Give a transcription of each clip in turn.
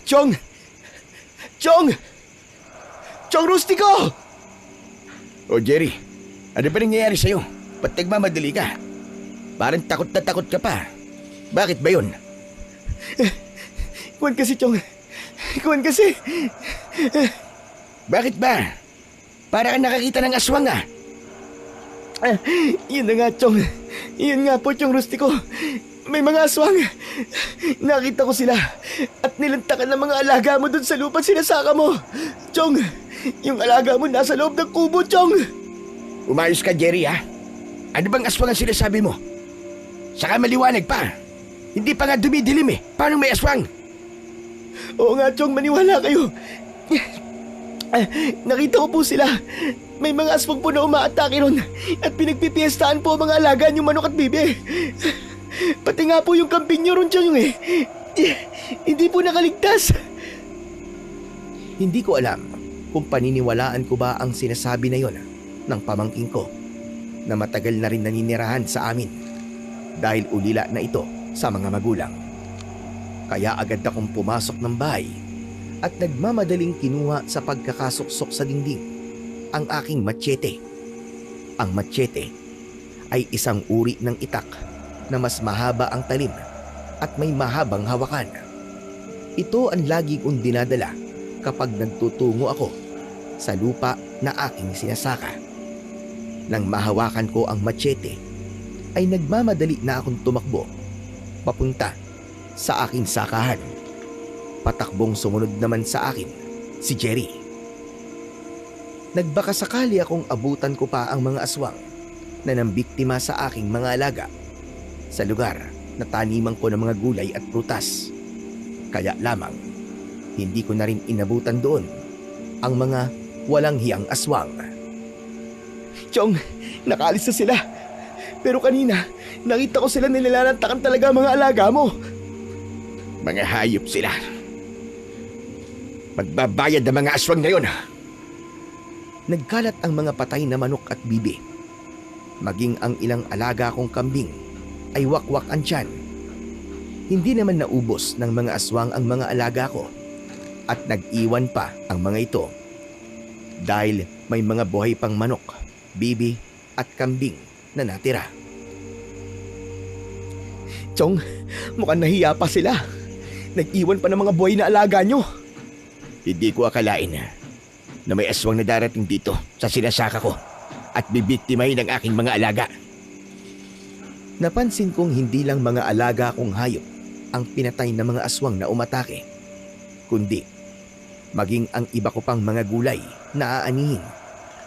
Chong! Chong! Chong Rustico! O Jerry, ano ba nangyayari sa'yo? Ba't nagmamadali ka? Parang takot na takot ka pa. Bakit ba yun? Kuwan kasi, Chong. Kuwan kasi. Bakit ba? Para ka nakakita ng aswang ah. Yun na nga, Chong. Yun nga po, Chong Rustico. May mga aswang. Nakita ko sila. At nilantakan ng mga alaga mo dun sa lupa sinasaka mo. Chong, yung alaga mo nasa loob ng kubo, Chong. Umayos ka, Jerry ha? Ano bang aswang ang sinasabi mo? Saka maliwanag pa. Hindi pa nga dumidilim eh. Paano may aswang? Oo nga, Chong, maniwala kayo. Nakita ko po sila. May mga aswang po na umaatake ron. At pinagpipiestahan po ang mga alaga niyong manok at bibi. Pati nga po yung kambing niyo ron, Chong eh. Hindi po nakaligtas. Hindi ko alam kung paniniwalaan ko ba ang sinasabi na yon ng pamangking ko na matagal na rin naninirahan sa amin dahil ulila na ito sa mga magulang. Kaya agad akong pumasok ng bahay at nagmamadaling kinuha sa pagkakasuksok sa dingding ang aking machete. Ang machete ay isang uri ng itak na mas mahaba ang talim at may mahabang hawakan. Ito ang lagi kong dinadala kapag nagtutungo ako sa lupa na aking sinasaka. Nang mahawakan ko ang machete, ay nagmamadali na akong tumakbo papunta sa aking sakahan. Patakbong sumunod naman sa akin si Jerry. Nagbakasakali akong abutan ko pa ang mga aswang na nambiktima sa aking mga alaga sa lugar na taniman ko ng mga gulay at prutas. Kaya lamang, hindi ko na rin inabutan doon ang mga walang hiyang aswang. Chong, nakaalis na sila. Pero kanina, nakita ko sila nilalantakan talaga ang mga alaga mo. Mga hayop sila. Magbabayad ang mga aswang na yun. Nagkalat ang mga patay na manok at bibi. Maging ang ilang alaga kong kambing ay wakwak ang tiyan. Hindi naman naubos ng mga aswang ang mga alaga ko at nag-iwan pa ang mga ito dahil may mga buhay pang manok, bibi at kambing na natira. Chong, mukhang nahiya pa sila. Nag-iwan pa ng mga buhay na alaga nyo. Hindi ko akalain na may aswang na darating dito sa sinasaka ko at bibiktimahin ang aking mga alaga. Napansin kong hindi lang mga alaga kong hayop ang pinatay ng mga aswang na umatake, kundi maging ang iba ko pang mga gulay na aanihin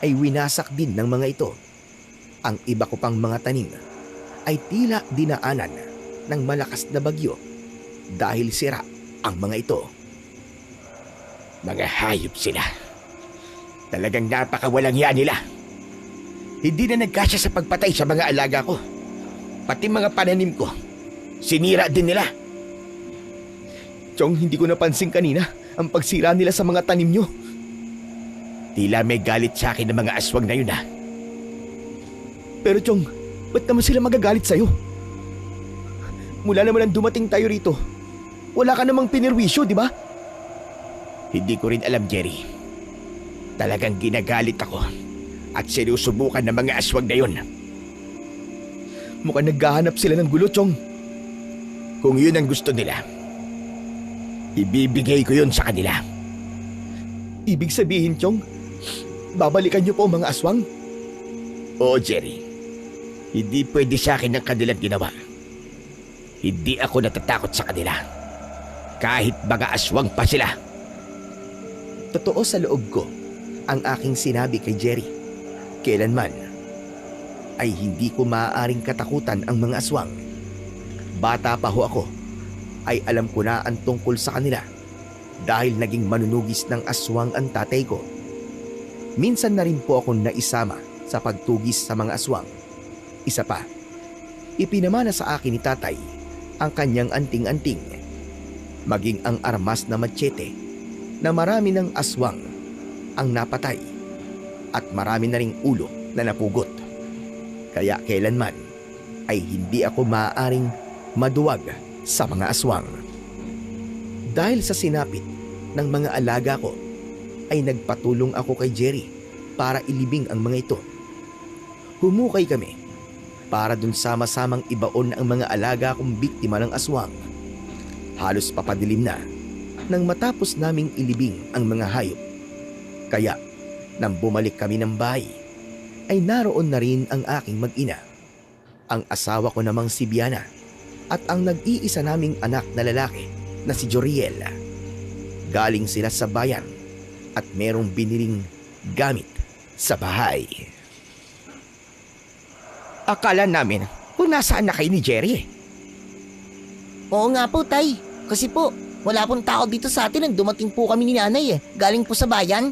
ay winasak din ng mga ito. Ang iba ko pang mga tanim ay tila dinaanan ng malakas na bagyo dahil sira ang mga ito. Mga hayop sila. Talagang napakawalang hiya nila. Hindi na nagkasya sa pagpatay sa mga alaga ko. Pati mga pananim ko, sinira din nila. Chong, hindi ko napansin kanina ang pagsira nila sa mga tanim nyo. Tila may galit sa akin ng mga aswang na yun ha. Pero Chong, ba't naman sila magagalit sa'yo? Mula naman ang dumating tayo rito, wala ka namang pinirwisyo, di ba? Hindi ko rin alam, Jerry. Talagang ginagalit ako at sinusubukan ng mga aswang na yun. Mukhang naghahanap sila ng gulo, Chong. Kung yun ang gusto nila, ibibigay ko yun sa kanila. Ibig sabihin, Chong, babalikan niyo po ang mga aswang? Oo, Jerry. Hindi pwede sa akin ang kanilang ginawa. Hindi ako natatakot sa kanila. Kahit mga aswang pa sila. Totoo sa loob ko ang aking sinabi kay Jerry. Kailanman ay hindi ko maaaring katakutan ang mga aswang. Bata pa ho ako ay alam ko na ang tungkol sa kanila dahil naging manunugis ng aswang ang tatay ko. Minsan na rin po akong naisama sa pagtugis sa mga aswang. Isa pa, ipinamana sa akin ni tatay ang kanyang anting-anting, maging ang armas na machete na marami ng aswang ang napatay at marami na ring ulo na napugot. Kaya kailanman ay hindi ako maaaring maduwag sa mga aswang. dahil sa sinapit ng mga alaga ko, ay nagpatulong ako kay Jerry para ilibing ang mga ito. Humukay kami para dun sama-samang ibaon ang mga alaga kong biktima ng aswang. Halos papadilim na nang matapos naming ilibing ang mga hayop. Kaya nang bumalik kami ng bahay, ay naroon na rin ang aking mag-ina, ang asawa ko namang si Biana, at ang nag-iisa naming anak na lalaki na si Joriel. Galing sila sa bayan at merong biniling gamit sa bahay. Akala namin kung nasaan na kayo ni Jerry. Oo nga po, Tay. Kasi po, wala pong tao dito sa atin nang dumating po kami ni Nanay eh. Galing po sa bayan.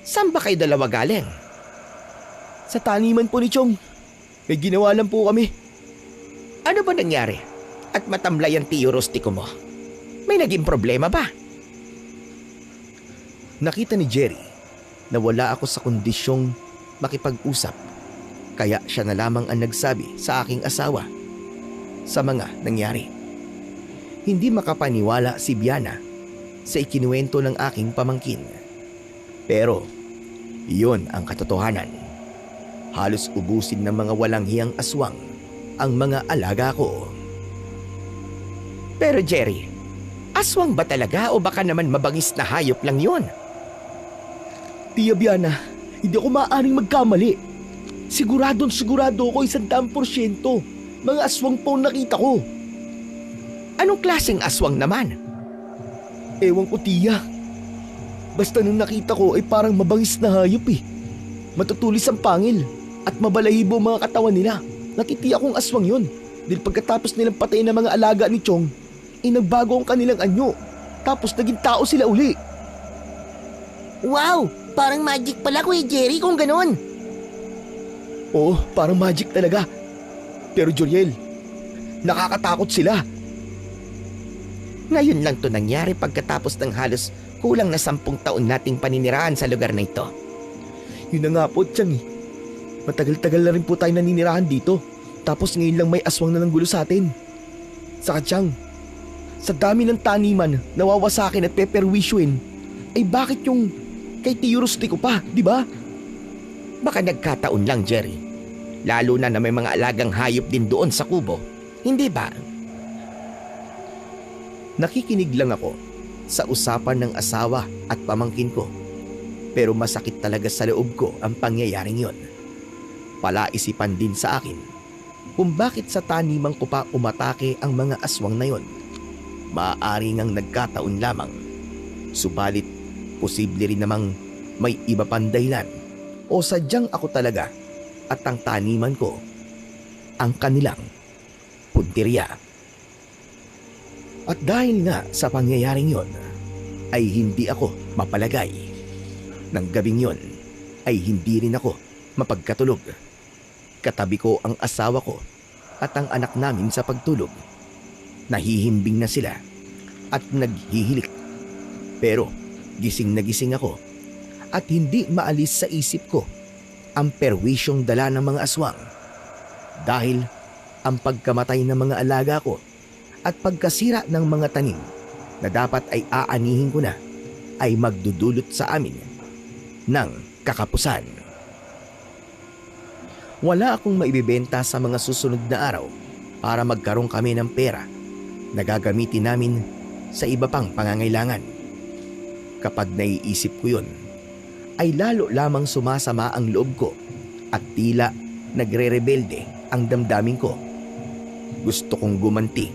Saan ba kayo dalawa galing? Sa taniman po ni Chong. May ginawa lang po kami. Ano ba nangyari? At matamlay ang tiyo rustiko mo. May naging problema ba? Nakita ni Jerry na wala ako sa kondisyong makipag-usap, kaya siya na lamang ang nagsabi sa aking asawa sa mga nangyari. Hindi makapaniwala si Biana sa ikinuwento ng aking pamangkin. Pero iyon ang katotohanan. Halos ubusin ng mga walang hiyang aswang ang mga alaga ko. Pero Jerry, aswang ba talaga o baka naman mabangis na hayop lang yon? Tia Biana, hindi ako maaaring magkamali. Siguro ako 100%. Mga aswang po ang nakita ko. Anong klaseng aswang naman? Ewan ko, tiya. Basta nung nakita ko ay parang mabangis na hayop eh. Matutulis ang pangil at mabalahibo ang mga katawan nila. Nakitiya kong aswang yun. Dahil pagkatapos nilang patayin ng mga alaga ni Chong, ay nagbago ang kanilang anyo. Tapos naging tao sila uli. Wow! Parang magic pala, Kuya Jerry, kung ganon. Oo, parang magic talaga. Pero Joriel, nakakatakot sila. Ngayon lang to nangyari pagkatapos ng halos kulang na 10 taon nating paninirahan sa lugar na ito. Yun na nga po, Tiyang eh. Matagal-tagal na rin po tayo naninirahan dito. Tapos ngayon lang may aswang na nanggulo sa atin. Saka Tiyang, sa dami ng taniman na wawasakin at peperwisyoin, ay bakit yung kay Tio Rustico pa, di ba? Baka nagkataon lang, Jerry. Lalo na may mga alagang hayop din doon sa kubo. Hindi ba? Nakikinig lang ako sa usapan ng asawa at pamangkin ko. Pero masakit talaga sa loob ko ang pangyayaring yon. Palaisipan din sa akin kung bakit sa taniman ko pa umatake ang mga aswang na yon. Maaari ngang nagkataon lamang. Subalit, posible rin namang may iba pang dahilan o sadyang ako talaga at ang taniman ko ang kanilang punteriya. At dahil nga sa pangyayaring yon, ay hindi ako mapalagay. Nang gabing yon, ay hindi rin ako mapagkatulog. Katabi ko ang asawa ko at ang anak namin sa pagtulog. Nahihimbing na sila at naghihilik. Pero gising na gising ako at hindi maalis sa isip ko ang perwisyong dala ng mga aswang. Dahil ang pagkamatay ng mga alaga ko at pagkasira ng mga tanim na dapat ay aanihin ko na ay magdudulot sa amin ng kakapusan. Wala akong maibibenta sa mga susunod na araw para magkaroon kami ng pera na gagamitin namin sa iba pang pangangailangan. Kapag naiisip ko yun, ay lalo lamang sumasama ang loob ko at tila nagre-rebelde ang damdamin ko. Gusto kong gumanti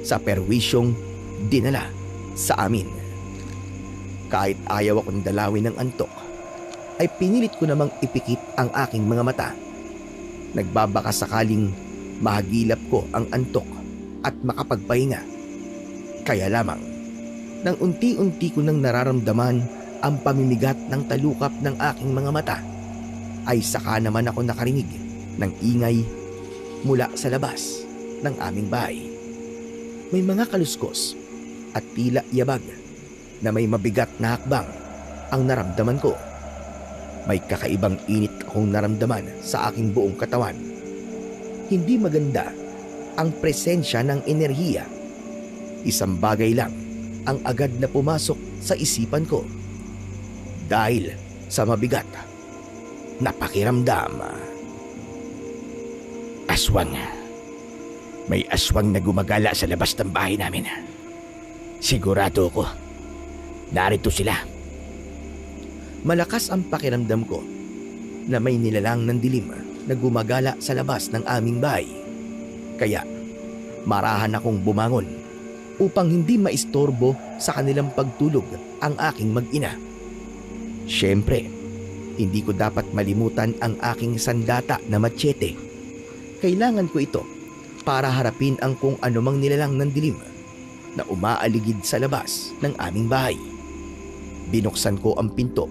sa perwisyong dinala sa amin. Kahit ayaw akong dalawin ng antok, ay pinilit ko namang ipikit ang aking mga mata. Nagbabaka sakaling mahagilap ko ang antok at makapagpahinga. Kaya lamang, nang unti-unti ko nang nararamdaman ang pamimigat ng talukap ng aking mga mata, ay saka naman ako nakarinig ng ingay mula sa labas ng aming bahay. May mga kaluskos at tila yabag na may mabigat na hakbang ang naramdaman ko. May kakaibang init akong naramdaman sa aking buong katawan. Hindi maganda ang presensya ng enerhiya Isang bagay lang ang agad na pumasok sa isipan ko. Dahil sa mabigat na pakiramdam. Aswang. May aswang na gumagala sa labas ng bahay namin. Sigurado ko, narito sila. Malakas ang pakiramdam ko na may nilalang ng dilim na gumagala sa labas ng aming bahay. Kaya marahan akong bumangon upang hindi maistorbo sa kanilang pagtulog ang aking mag-ina. Siyempre, hindi ko dapat malimutan ang aking sandata na machete. Kailangan ko ito para harapin ang kung anumang nilalang ng dilim na umaaligid sa labas ng aming bahay. Binuksan ko ang pinto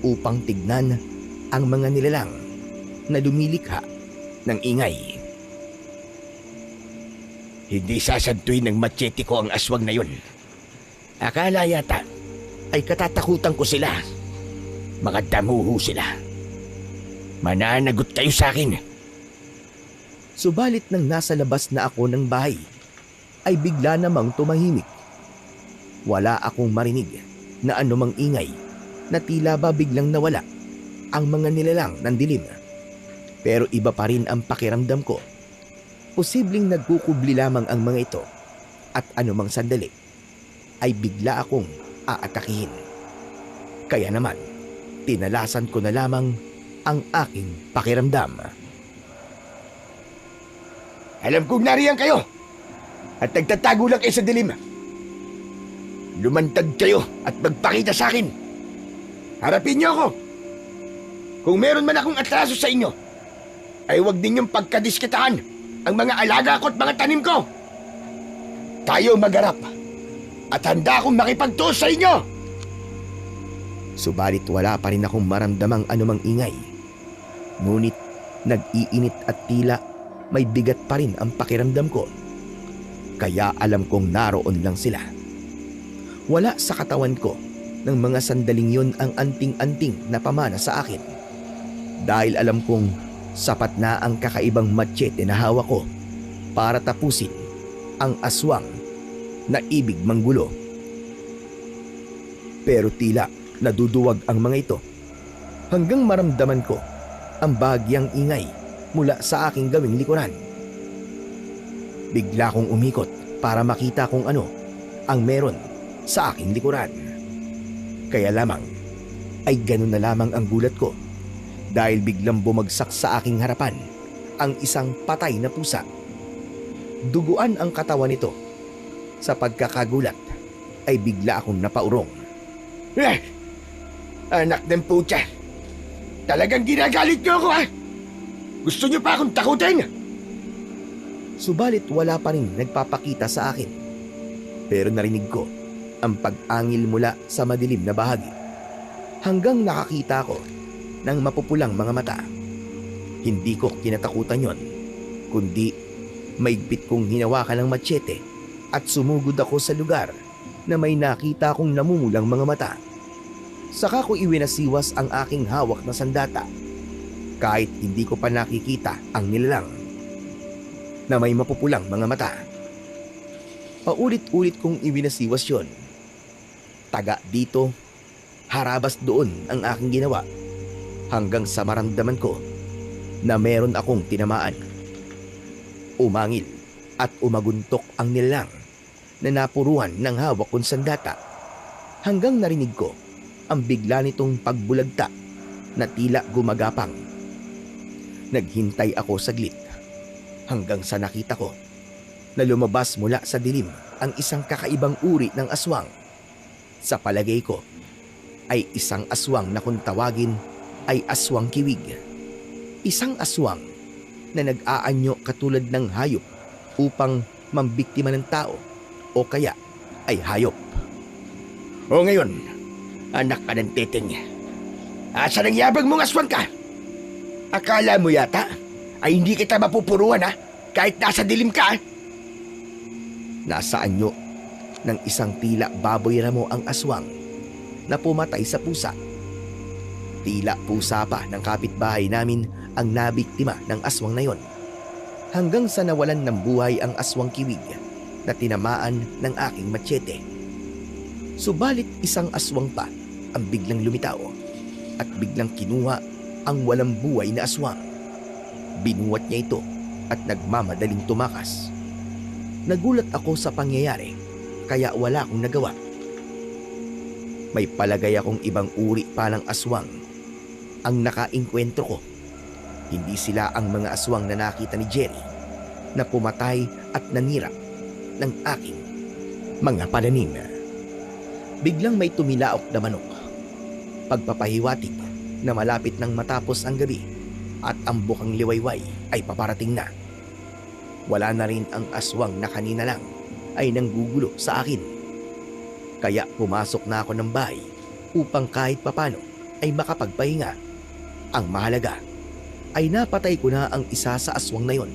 upang tignan ang mga nilalang na lumilikha ng ingay. Hindi sasantuin ng machete ko ang aswang na yun. Akala yata ay katatakutan ko sila. Mga damuho sila. Mananagot kayo sa akin. Subalit nang nasa labas na ako ng bahay, ay bigla namang tumahimik. Wala akong marinig na anumang ingay na tila ba biglang nawala ang mga nilalang ng dilim. Pero iba pa rin ang pakiramdam ko. Posibleng nagkukubli lamang ang mga ito at anumang sandali ay bigla akong aatakihin. Kaya naman, tinalasan ko na lamang ang aking pakiramdam. Alam kong nariyan kayo at nagtatago lang kayo sa dilim. Lumantad kayo at magpakita sa akin. Harapin niyo ako. Kung meron man akong atraso sa inyo, ay huwag ninyong pagkadiskitahan ang mga alaga ko at mga tanim ko. Tayo magharap at handa akong makipagtuos sa inyo. Subalit wala pa rin akong maramdamang anumang ingay. Ngunit nag-iinit at tila may bigat pa rin ang pakiramdam ko. Kaya alam kong naroon lang sila. Wala sa katawan ko ng mga sandaling yun ang anting-anting na pamana sa akin. Dahil alam kong sapat na ang kakaibang machete na hawak ko para tapusin ang aswang na ibig manggulo. Pero tila naduduwag ang mga ito hanggang maramdaman ko ang bahagyang ingay mula sa aking gawing likuran. Bigla kong umikot para makita kung ano ang meron sa aking likuran. Kaya lamang ay ganun na lamang ang gulat ko dahil biglang bumagsak sa aking harapan ang isang patay na pusa. Duguan ang katawan nito. Sa pagkakagulat ay bigla akong napaurong. Anak ng putya, talagang ginagalit niyo ako, ha? Gusto niyo pa akong takutin? Subalit wala pa rin nagpapakita sa akin. Pero narinig ko ang pag-angil mula sa madilim na bahagi hanggang nakakita ko ng mapupulang mga mata. Hindi ko kinatakutan yon, kundi maigpit kong hinawakan ng machete at sumugod ako sa lugar na may nakita akong namumulang mga mata. Saka ko iwinasiwas ang aking hawak na sandata kahit hindi ko pa nakikita ang nilalang na may mapupulang mga mata. Paulit-ulit kong iwinasiwas yon. Taga dito, harabas doon ang aking ginawa hanggang sa maramdaman ko na meron akong tinamaan. Umangil at umaguntok ang nilalang na napuruhan ng hawak kong sandata hanggang narinig ko ang bigla nitong pagbulagta na tila gumagapang. Naghintay ako saglit hanggang sa nakita ko na lumabas mula sa dilim ang isang kakaibang uri ng aswang. Sa palagay ko ay isang aswang na kung tawagin ay aswang kiwig. Isang aswang na nag-aanyo katulad ng hayop upang mambiktima ng tao o kaya ay hayop. O ngayon, anak ka ng teteng, asa ng yabang mong aswang ka? Akala mo yata ay hindi kita mapupuruan, ha? Kahit nasa dilim ka, ha? Nasa anyo ng isang tila baboy ramo ang aswang na pumatay sa pusa. Tila pusa pa ng kapitbahay namin ang nabiktima ng aswang na yon. Hanggang sa nawalan ng buhay ang aswang kiwig na tinamaan ng aking machete. Subalit isang aswang pa ang biglang lumitaw at biglang kinuha ang walang buhay na aswang. Binuwat niya ito at nagmamadaling tumakas. Nagulat ako sa pangyayari kaya wala akong nagawa. May palagay akong ibang uri pa ng aswang ang nakainkwentro ko. Hindi sila ang mga aswang na nakita ni Jerry na pumatay at nanira ng aking mga pananim. Biglang may tumilaok na manok. Pagpapahiwatig na malapit nang matapos ang gabi at ang bukang liwayway ay paparating na. Wala na rin ang aswang na kanina lang ay nanggugulo sa akin. Kaya pumasok na ako ng bahay upang kahit papano ay makapagpahinga. Ang mahalaga ay napatay ko na ang isa sa aswang na yon.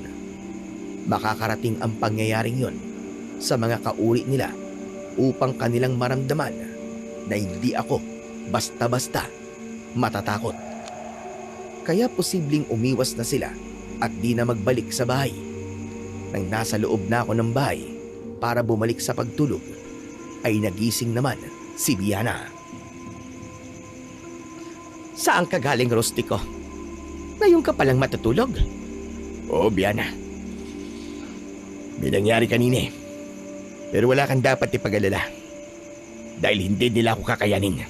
Makakarating ang pangyayaring yon sa mga kauri nila upang kanilang maramdaman na hindi ako basta-basta matatakot. Kaya posibleng umiwas na sila at di na magbalik sa bahay. Nang nasa loob na ako ng bahay para bumalik sa pagtulog, ay nagising naman si Biana. Saan ka galing, Rustico? Ngayon ka palang matutulog? Oo, Biana. May nangyari kanina eh. Pero wala kang dapat ipag-alala. Dahil hindi nila ako kakayanin.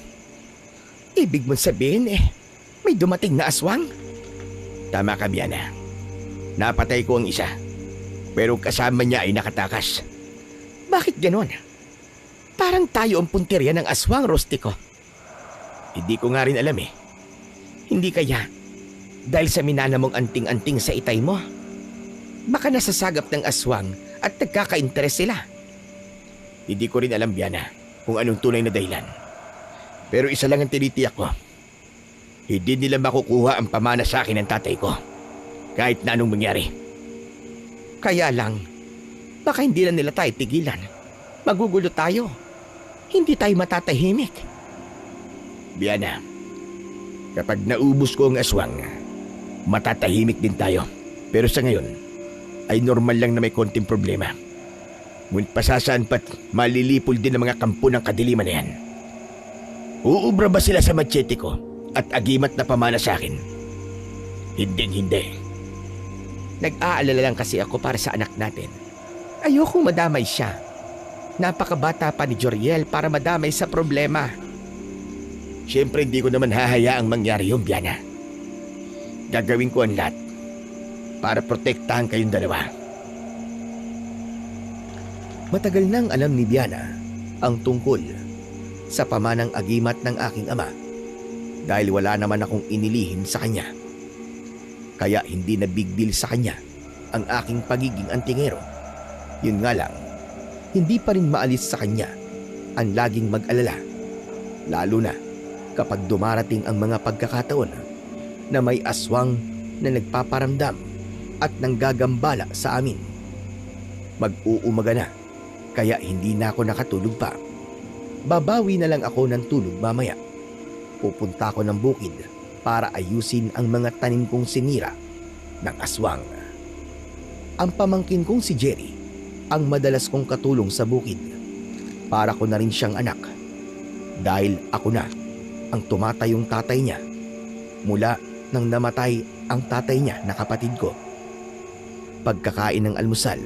Ibig mong sabihin may dumating na aswang? Tama ka, Biana. Napatay ko ang isa. Pero kasama niya ay nakatakas. Bakit ganon? Parang tayo ang punteriya ng aswang, Rustico. Hindi ko nga rin alam eh. Hindi kaya dahil sa minana mong anting-anting sa itay mo? Baka nasasagap ng aswang at nagkaka-interes sila. Hindi ko rin alam, Biana, kung anong tunay na dahilan. Pero isa lang ang tinitiyak ko. Hindi nila makukuha ang pamana sa akin ng tatay ko. Kahit na anong mangyari. Kaya lang, baka hindi na nila tayo tigilan. Magugulo tayo. Hindi tayo matatahimik. Biana, kapag naubos ko ang aswang, matatahimik din tayo. Pero sa ngayon, ay normal lang na may konting problema. Ngunit pasasaan pat malilipol din ang mga kampo ng kadiliman na yan. Uubra ba sila sa machete ko at agimat na pamana sa akin? Hindi. Nag-aalala lang kasi ako para sa anak natin. Ayokong madamay siya. Napakabata pa ni Joriel para madamay sa problema. Siyempre hindi ko naman hahayaang mangyari yung Biana. Gagawin ko ang lahat para protektahan kayong dalawa. Matagal nang alam ni Biana ang tungkol sa pamanang agimat ng aking ama dahil wala naman akong inilihim sa kanya. Kaya hindi na big deal sa kanya ang aking pagiging antingero. Yun nga lang, hindi pa rin maalis sa kanya ang laging mag-alala. Lalo na kapag dumarating ang mga pagkakataon na may aswang na nagpaparamdam at nanggagambala sa amin. Mag-uumaga na, kaya hindi na ako nakatulog pa. Babawi na lang ako ng tulog mamaya. Pupunta ako ng bukid para ayusin ang mga tanim kong sinira ng aswang. Ang pamangkin kong si Jerry ang madalas kong katulong sa bukid. Para ko na rin siyang anak. Dahil ako na ang tumatayong tatay niya mula nang namatay ang tatay niya na kapatid ko. Pagkakain ng almusal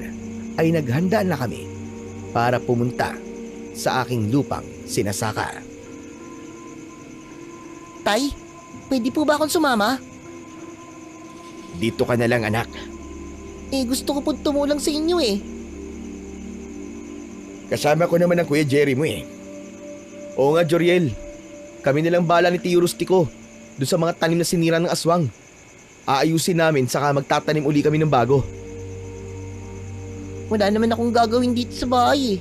ay naghanda na kami para pumunta sa aking lupang sinasaka. Tay, pwede po ba akong sumama? Dito ka na lang, anak. Gusto ko po tumulong sa inyo eh. Kasama ko naman ang Kuya Jerry mo eh. Oo nga, Joriel. Kami nilang bala ni Tio Rustico doon sa mga tanim na sinira ng aswang. Aayusin namin saka magtatanim uli kami ng bago. Wala naman akong gagawin dito sa bahay eh.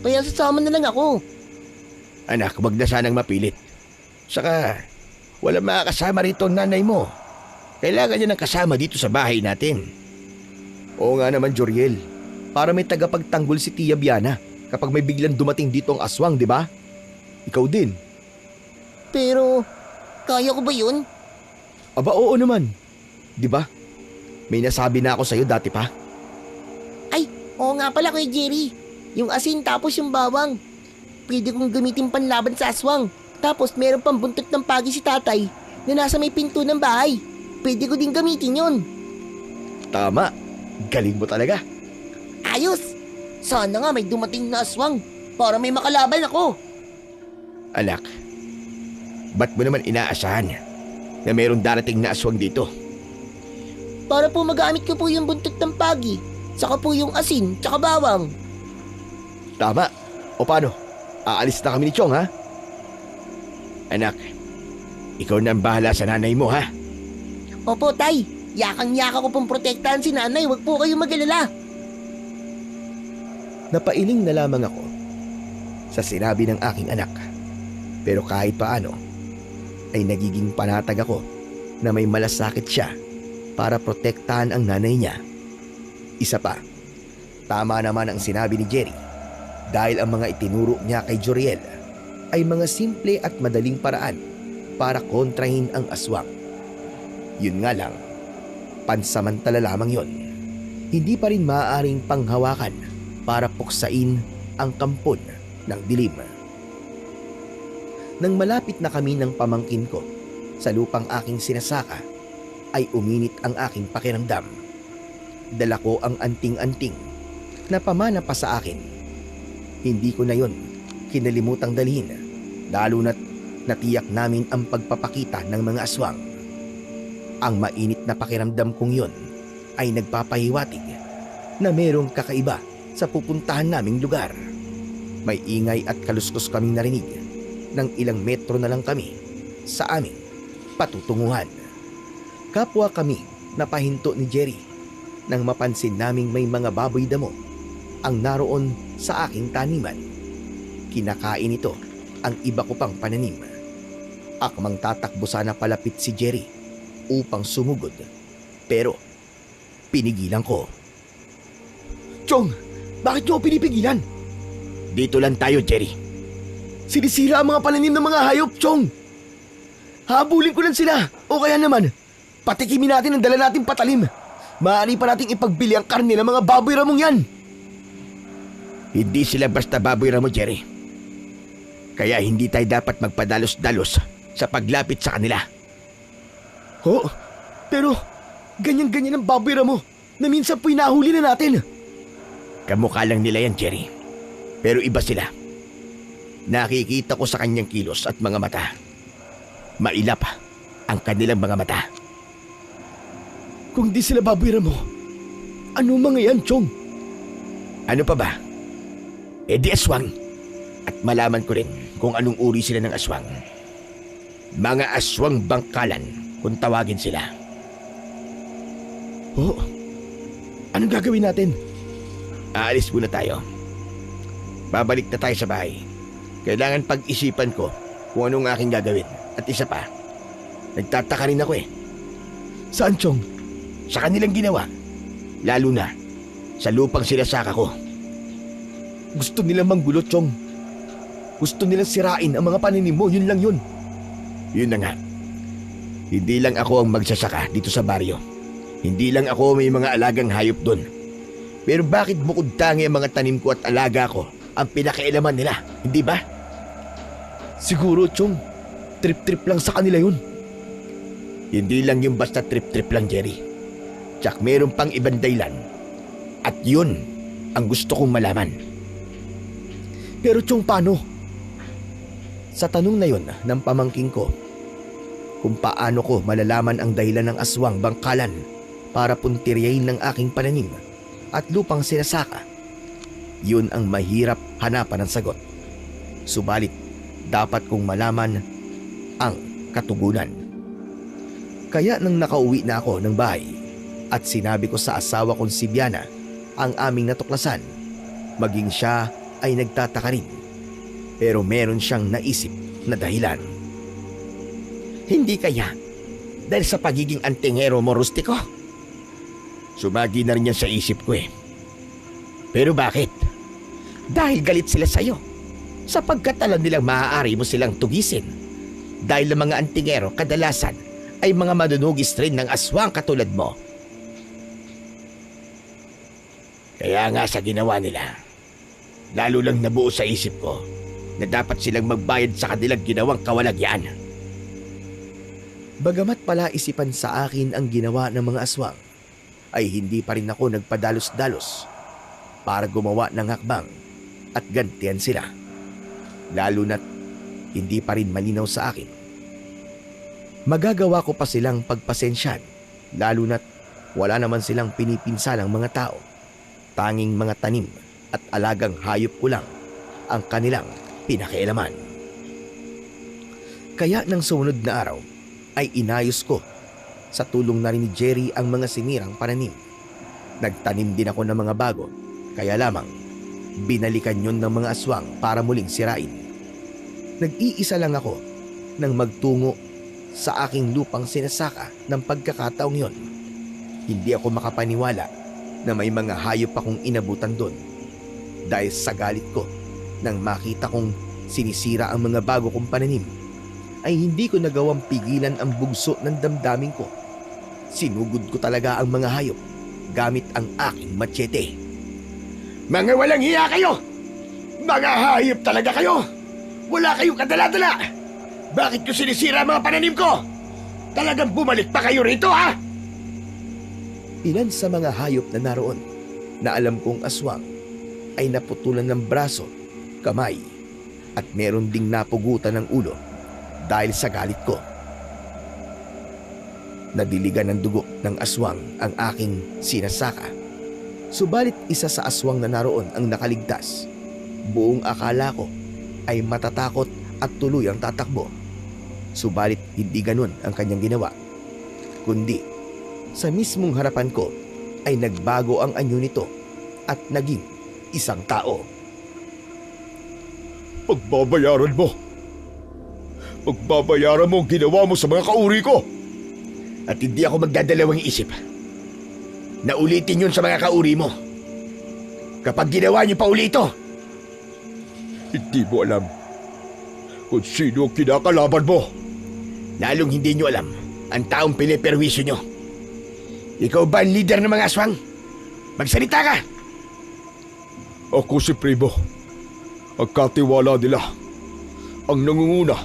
Kaya sasama na lang ako. Anak, wag na sanang mapilit. Saka, walang makakasama rito ang nanay mo. Kailangan niya ng kasama dito sa bahay natin. Oo nga naman, Joriel. Para may tagapagtanggol si Tia Biana kapag may biglang dumating dito ang aswang, di ba? Ikaw din. Pero, kaya ko ba yun? Aba, oo naman. Di ba? May nasabi na ako sa'yo dati pa. Ay, oo nga pala Kuya Jerry. Yung asin tapos yung bawang. Pwede kong gamitin panlaban sa aswang. Tapos meron pang buntot ng pagi si tatay na nasa may pinto ng bahay. Pwede ko din gamitin yun. Tama. Galing mo talaga. Ayos! Sana nga may dumating na aswang para may makalaban ako. Anak, ba't mo naman inaasahan na mayroong darating na aswang dito? Para po magamit ko po yung buntot ng pagi. Saka po yung asin, tsaka bawang. Tama. O paano? Aalis na kami ni Chong, ha? Anak, ikaw na ang bahala sa nanay mo, ha? Opo, tay. Yakang-yaka ko pong protektahan si nanay. Huwag po kayong mag-alala. Napailing na lamang ako sa sinabi ng aking anak. Pero kahit paano, ay nagiging panatag ako na may malasakit siya para protektahan ang nanay niya. Isa pa, tama naman ang sinabi ni Jerry dahil ang mga itinuro niya kay Joriel ay mga simple at madaling paraan para kontrahin ang aswang. Yun nga lang, pansamantala lamang yon. Hindi pa rin maaaring panghawakan para puksain ang kampon ng dilim. Nang malapit na kami ng pamangkin ko sa lupang aking sinasaka, ay uminit ang aking pakiramdam. Dala ko ang anting-anting na pamana pa sa akin. Hindi ko na yon kinalimutang dalhin, lalo na't natiyak namin ang pagpapakita ng mga aswang. Ang mainit na pakiramdam kong yon ay nagpapahiwatig na merong kakaiba sa pupuntahan naming lugar. May ingay at kaluskos kaming narinig nang ilang metro na lang kami sa aming patutunguhan. Kapwa kami napahinto ni Jerry nang mapansin naming may mga baboy damo ang naroon sa aking taniman. Kinakain ito ang iba ko pang pananim. Akmang tatakbo sana palapit si Jerry upang sumugod, pero pinigilan ko. Chong, bakit niyo ako pinipigilan? Dito lang tayo, Jerry. Sinisira ang mga pananim ng mga hayop, Chong. Habulin ko lang sila. O kaya naman, patikimin natin ang dala nating patalim. Maaari pa nating ipagbili ang karne ng mga baboy ramong yan. Hindi sila basta baboy ramo, Jerry. Kaya hindi tayo dapat magpadalos-dalos sa paglapit sa kanila. Ho? Pero, ganyan-ganyan ang baboy ramo na minsan po'y nahuli na natin. Kamukha lang nila yan, Jerry. Pero iba sila. Nakikita ko sa kanyang kilos at mga mata. Mailap ang kanilang mga mata. Kung di sila baboy ramo, ano mga yan, Chong? Ano pa ba? E di aswang. At malaman ko rin kung anong uri sila ng aswang. Mga aswang bangkalan kung tawagin sila. Ho? Anong gagawin natin? Aalis muna tayo. Babalik na tayo sa bahay. Kailangan pag-isipan ko kung anong aking gagawin. At isa pa, nagtataka rin ako eh. Saan, Chong? Sa kanilang ginawa. Lalo na sa lupang sinasaka ko. Gusto nilang manggulo, Chong. Gusto nilang sirain ang mga pananim mo, yun lang yun. Yun na nga. Hindi lang ako ang magsasaka dito sa baryo. Hindi lang ako may mga alagang hayop doon. Pero bakit bukod tangi ang mga tanim ko at alaga ko ang pinakailaman nila, hindi ba? Siguro, Chong, trip-trip lang sa kanila yun. Hindi lang yung basta trip-trip lang, Jerry. Tsak meron pang ibang dahilan. At yun ang gusto kong malaman. Pero Chong, paano? Sa tanong na yon ng pamangking ko, kung paano ko malalaman ang dahilan ng aswang bangkalan para puntiryahin ng aking pananim at lupang sinasaka, yun ang mahirap hanapan ng sagot. Subalit, dapat kong malaman ang katugunan. Kaya nang nakauwi na ako ng bahay at sinabi ko sa asawa kong si Biana ang aming natuklasan, maging siya ay nagtataka rin. Pero meron siyang naisip na dahilan. Hindi kaya dahil sa pagiging antingero mo, Rustiko? Sumagi na rin yan sa isip ko eh. Pero bakit? Dahil galit sila sa'yo. Sapagkat alam nilang maaari mo silang tugisin. Dahil ang mga antingero kadalasan ay mga manunugis rin ng aswang katulad mo. Kaya nga sa ginawa nila, Lalo lang nabuo sa isip ko na dapat silang magbayad sa kanilang ginawang kawalagyan. Bagamat pala isipan sa akin ang ginawa ng mga aswang, ay hindi pa rin ako nagpadalos-dalos para gumawa ng hakbang at gantian sila. Lalo na't hindi pa rin malinaw sa akin. Magagawa ko pa silang pagpasensyan, lalo na't wala naman silang pinipinsalang mga tao. Tanging mga tanim at alagang hayop ko lang ang kanilang pinakialaman. Kaya nang sumunod na araw ay inayos ko sa tulong na rin ni Jerry ang mga sinirang pananim. Nagtanim din ako ng mga bago, kaya lamang binalikan yun ng mga aswang para muling sirain. Nag-iisa lang ako nang magtungo sa aking lupang sinasaka ng pagkakataong yon. Hindi ako makapaniwala na may mga hayop akong inabutan doon. Dahil sa galit ko nang makita kong sinisira ang mga bago kong pananim, ay hindi ko nagawang pigilan ang bugso ng damdamin ko. Sinugod ko talaga ang mga hayop gamit ang aking machete. Mga walang hiya kayo! Mga hayop talaga kayo! Wala kayong kadala-dala! Bakit ko sinisira ang mga pananim ko? Talagang bumalik pa kayo rito, ha? Ilan sa mga hayop na naroon na alam kong aswang ay naputulan ng braso, kamay, at meron ding napugutan ng ulo dahil sa galit ko. Nadiligan ng dugo ng aswang ang aking sinasaka. Subalit isa sa aswang na naroon ang nakaligtas. Buong akala ko ay matatakot at tuluyang tatakbo. Subalit hindi ganun ang kanyang ginawa. Kundi sa mismong harapan ko ay nagbago ang anyo nito at naging isang tao. Pagbabayaran mo! Pagbabayaran mo ang ginawa mo sa mga kauri ko! At hindi ako magdadalawang isip na ulitin yun sa mga kauri mo. Kapag ginawa niyo pa uli ito, Hindi mo alam kung sino ang kinakalaban mo. lalong hindi niyo alam ang taong piniperwisyo niyo. Ikaw ba ang leader ng mga aswang? Magsalita ka! Ako si Primo. Ang katiwala nila. Ang nangunguna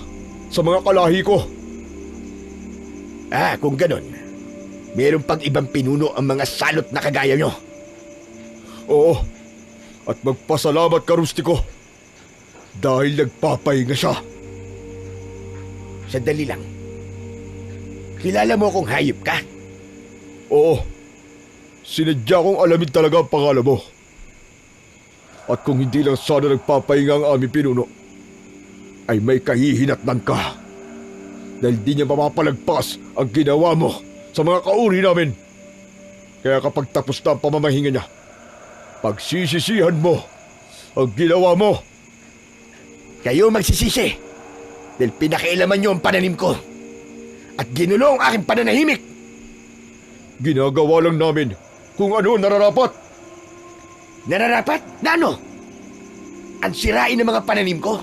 sa mga kalahi ko. Kung ganon, meron pang ibang pinuno ang mga salot na kagaya nyo. Oo. At magpasalamat ka, Rustiko. Dahil nagpapahinga siya. Sandali lang. Kilala mo akong hayop ka? Oo. Sinadya kong alamin talaga ang pangalan mo. At kung hindi lang sana nagpapahinga ang aming pinuno, ay may kahihinatnan ka. Dahil di niya mapapalagpas ang ginawa mo sa mga kauri namin. Kaya kapag tapos na ang pamamahinga niya, pagsisisihan mo ang ginawa mo. Kayo magsisisi dahil pinakialaman niyo ang pananim ko at ginulo ang aking pananahimik. Ginagawa lang namin kung ano nararapat. Nararapat? Na ano? Ang sirain ng mga pananim ko,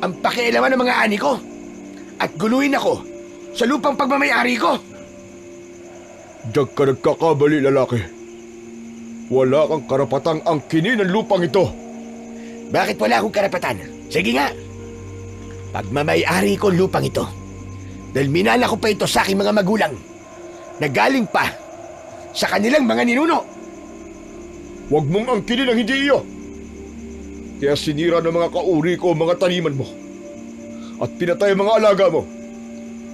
ang pakialaman ng mga ani ko, at guluhin ako sa lupang pagmamayari ko. Diyan ka nagkakamali, lalaki. Wala kang karapatang angkinin ang lupang ito. Bakit wala akong karapatan? Sige nga. Pagmamayari ko ang lupang ito dahil minala ko pa ito sa aking mga magulang na galing pa sa kanilang mga ninuno. Huwag mong angkinin ang hindi iyo. Kaya sinira ng mga kauri ko ang mga taniman mo at pinatay ang mga alaga mo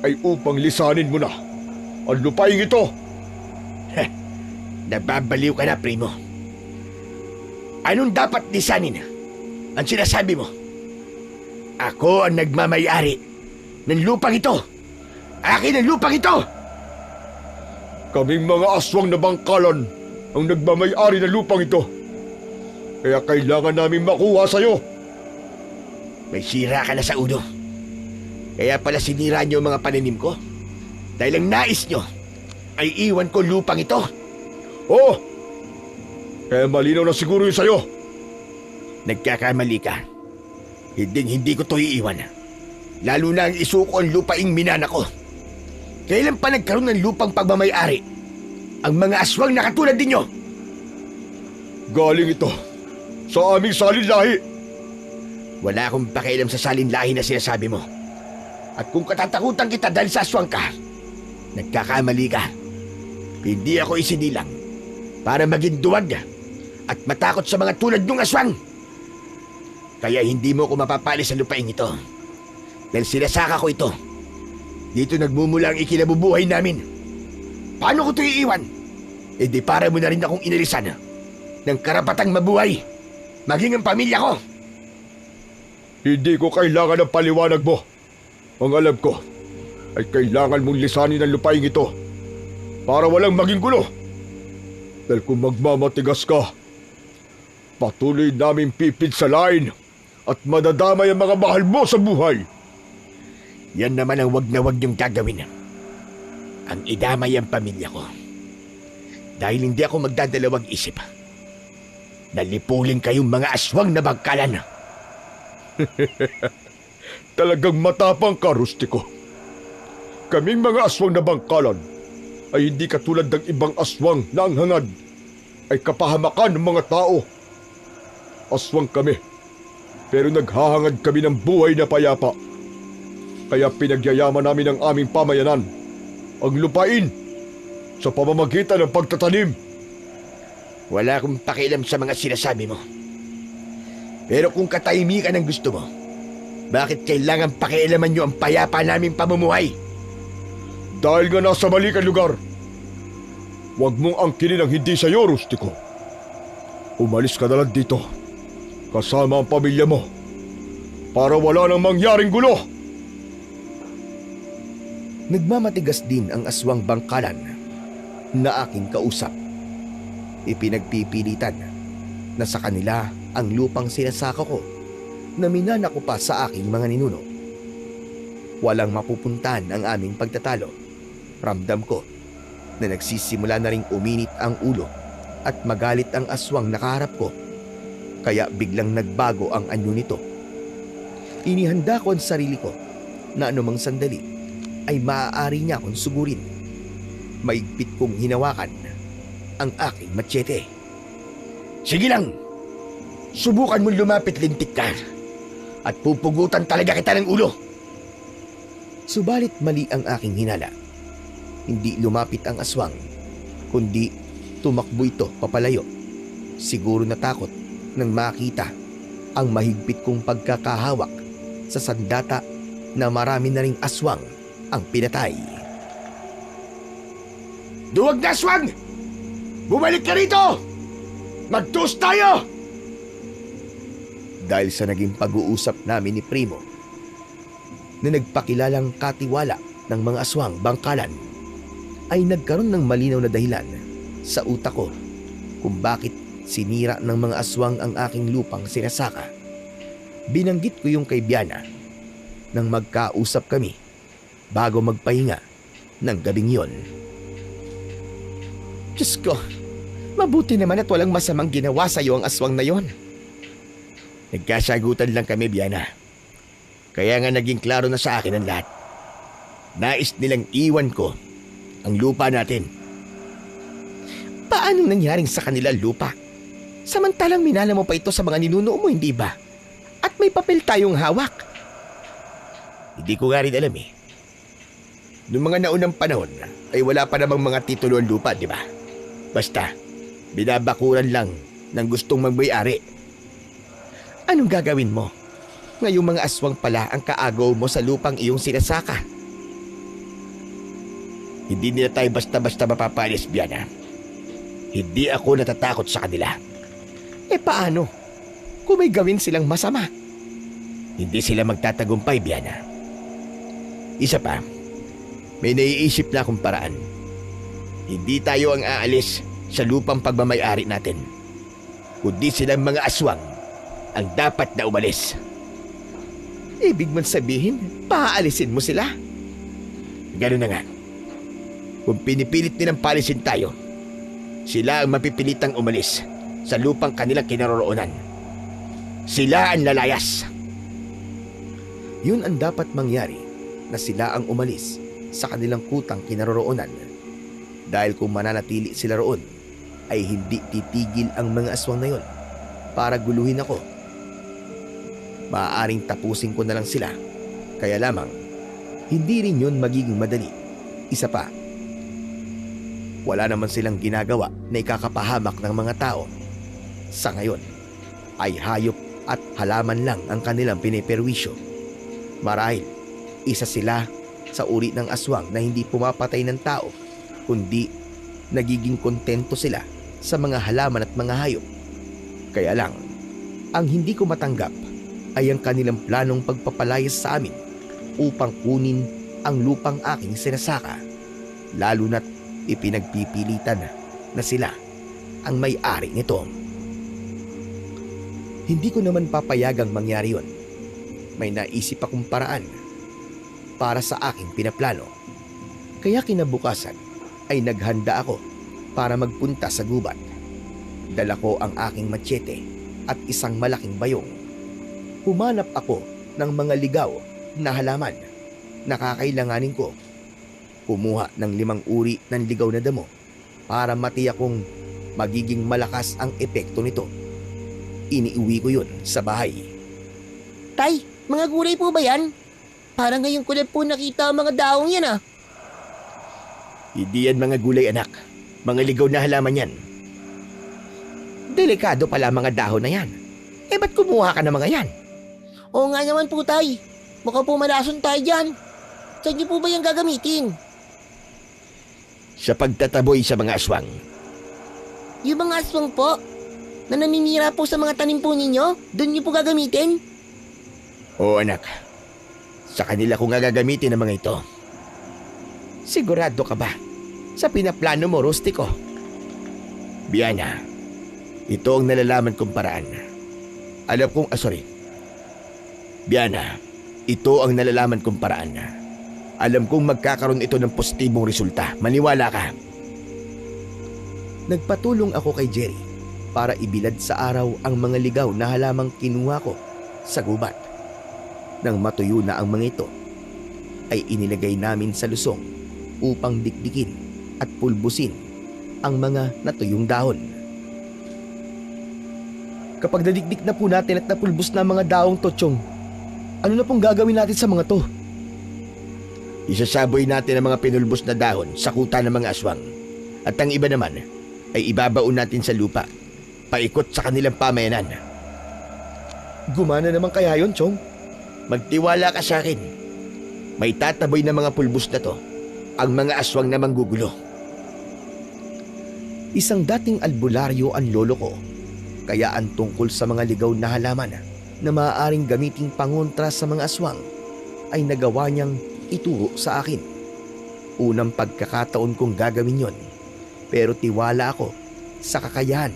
ay upang lisanin mo na ang lupaing ito. Nababaliw ka na, Primo. Anong dapat lisanin ang sinasabi mo? Ako ang nagmamayari ng lupang ito. Akin ang lupang ito. Kaming mga aswang na bangkalan ang nagmamayari ng lupang ito. Kaya kailangan namin makuha sa'yo. May sira ka na sa ulo. Kaya pala sinira niyo ang mga pananim ko? Dahil ang nais niyo ay iwan ko lupang ito? Oo! Kaya malinaw na siguro yun sa'yo. Nagkakamali ka. Hindi ko to iiwan. Lalo na ang isuko ang lupaing minana ko. Kailan pa nagkaroon ng lupang pagmamayari ang mga aswang na katulad ninyo? Galing ito sa aming salinlahi. Wala akong pakialam sa salinlahi na sinasabi mo. At kung katatakutan kita dahil sa aswang ka, nagkakamali ka. Hindi ako isinilang para maging duwag at matakot sa mga tulad ng aswang. Kaya hindi mo ko mapapalis sa lupain ito. Dahil sinasaka ko ito. Dito nagmumula ang ikinabubuhay namin. Paano ko ito iiwan? E di para mo na rin akong inilisan ng karapatang mabuhay, maging ang pamilya ko. Hindi ko kailangan ng paliwanag mo. Ang alam ko ay kailangan mong lisanin ang lupain ito para walang maging gulo. Dahil kung magmamatigas ka, patuloy namin pipinsalain at madadamay ang mga mahal mo sa buhay. Yan naman ang wag na wag niyong gagawin. Ang idamay ang pamilya ko. Dahil hindi ako magdadalawang isip. Nalipulin kayong mga aswang na bangkalan. Talagang matapang ka, Rustiko. Kaming mga aswang na bangkalan ay hindi katulad ng ibang aswang na ang hangad ay kapahamakan ng mga tao. Aswang kami, pero naghahangad kami ng buhay na payapa. Kaya pinagyayaman namin ang aming pamayanan, ang lupain, sa pamamagitan ng pagtatanim. Wala akong pakialam sa mga sinasabi mo. Pero kung katahimikan ang gusto mo, bakit kailangan pakialaman niyo ang payapa naming pamumuhay? Dahil nga nasa mali kang lugar. Huwag mong angkinin ang hindi sa'yo, Rustiko. Umalis ka na lang dito, kasama ang pamilya mo, para wala nang mangyaring gulo. Nagmamatigas din ang aswang bangkalan na aking kausap. Ipinagpipilitan na sa kanila ang lupang sinasaka ko na minana ko pa sa aking mga ninuno. Walang mapupuntan ang aming pagtatalo. Ramdam ko na nagsisimula na ring uminit ang ulo at magalit ang aswang nakaharap ko. Kaya biglang nagbago ang anyo nito. Inihanda ko ang sarili ko na anumang sandali ay maaari niya akong sugurin. Maigpit kong hinawakan ang aking machete. Sige lang! Subukan mong lumapit, lintik ka. At pupugutan talaga kita ng ulo. Subalit mali ang aking hinala. Hindi lumapit ang aswang, kundi tumakbo ito papalayo. Siguro natakot nang makita ang mahigpit kong pagkakahawak sa sandata na marami na ring aswang ang pinatay. Duwag na aswang! Bumalik ka rito! Magtus tayo! Dahil sa naging pag-uusap namin ni Primo na nagpakilalang katiwala ng mga aswang bangkalan, ay nagkaroon ng malinaw na dahilan sa utak ko kung bakit sinira ng mga aswang ang aking lupang sinasaka. Binanggit ko yung kay Biana nang magkausap kami bago magpahinga ng gabing yon. Diyos ko, mabuti naman at walang masamang ginawa sa iyo ang aswang na yon. Nagkasagutan lang kami, Biana. Kaya nga naging klaro na sa akin ang lahat. Nais nilang iwan ko ang lupa natin. Paano nangyaring sa kanila lupa? Samantalang minana mo pa ito sa mga ninuno mo, hindi ba? At may papel tayong hawak. Hindi ko nga rin alam eh. Noong mga naunang panahon ay wala pa namang mga titulo ang lupa, di ba? Basta, binabakuran lang ng gustong magmay-ari. Anong gagawin mo? Ngayong mga aswang pala ang kaagaw mo sa lupang iyong sinasaka. Hindi nila tayo basta-basta mapapalis, Biana. Hindi ako natatakot sa kanila. Eh paano? Kung may gawin silang masama. Hindi sila magtatagumpay, Biana. Isa pa, may naiisip na akong paraan. Hindi tayo ang aalis sa lupang pagmamay-ari natin, kundi silang mga aswang ang dapat na umalis. Ibig mong sabihin, paaalisin mo sila? Ganun na nga. Kung pinipilit nilang palisin tayo, sila ang mapipilitang umalis sa lupang kanilang kinaroroonan. Sila ang lalayas. Yun ang dapat mangyari, na sila ang umalis sa kanilang kutang kinaroroonan. Dahil kung mananatili sila roon, ay hindi titigil ang mga aswang na yon. para guluhin ako. Maaaring tapusin ko na lang sila. Kaya lamang, hindi rin yun magiging madali. Isa pa, wala naman silang ginagawa na ikakapahamak ng mga tao. Sa ngayon, ay hayop at halaman lang ang kanilang piniperwisyo. Marahil, isa sila sa uri ng aswang na hindi pumapatay ng tao, kundi nagiging kontento sila sa mga halaman at mga hayop. Kaya lang, ang hindi ko matanggap ay ang kanilang planong pagpapalayas sa amin upang kunin ang lupang aking sinasaka, lalo na't ipinagpipilitan na sila ang may-ari nito. Hindi ko naman papayagang mangyari yon. May naisip akong paraan para sa aking pinaplano. Kaya kinabukasan ay naghanda ako para magpunta sa gubat. Dala ko ang aking machete at isang malaking bayong. Humanap ako ng mga ligaw na halaman na kakailanganin ko. Kumuha ng 5 uri ng ligaw na damo para matiyak kong magiging malakas ang epekto nito. Iniuwi ko yun sa bahay. Tay, mga gulay po ba yan? Parang ngayon ko lang po nakita ang mga daong yan ah. Hindi yan mga gulay, anak. Mga ligaw na halaman yan. Delikado pala mga dahon na yan. Eh ba't kumuha ka ng mga yan? Oo nga naman po, tay. Mukhang po malason tayo dyan. Saan niyo po ba yung gagamitin? Sa pagtataboy sa mga aswang. Yung mga aswang po, na naninira po sa mga tanim po ninyo, doon niyo po gagamitin? Oo, anak. Sa kanila ko nga gagamitin ang mga ito. Sigurado ka ba sa pinaplano mo, Rustico? Biana, ito ang nalalaman kong paraan. Alam kong, Biana, ito ang nalalaman kong paraan. Alam kong magkakaroon ito ng positibong resulta. Maniwala ka. Nagpatulong ako kay Jerry para ibilad sa araw ang mga ligaw na halamang kinuha ko sa gubat. Nang matuyo na ang mga ito, ay inilagay namin sa lusong upang dikdikin at pulbusin ang mga natuyong dahon. Kapag nadikdik na po natin at napulbos na ang mga daong to, Chong, ano na pong gagawin natin sa mga to? Isasaboy natin ang mga pinulbos na dahon sa kuta ng mga aswang. At ang iba naman ay ibabaon natin sa lupa, paikot sa kanilang pamayanan. Gumana naman kaya yon, Chong? Magtiwala ka sa akin. May tataboy na mga pulbos na to, ang mga aswang na manggugulo. Isang dating albularyo ang lolo ko, kaya ang tungkol sa mga ligaw na halaman na maaaring gamiting pangontra sa mga aswang ay nagawa niyang ituro sa akin. Unang pagkakataon kong gagawin yon, pero tiwala ako sa kakayahan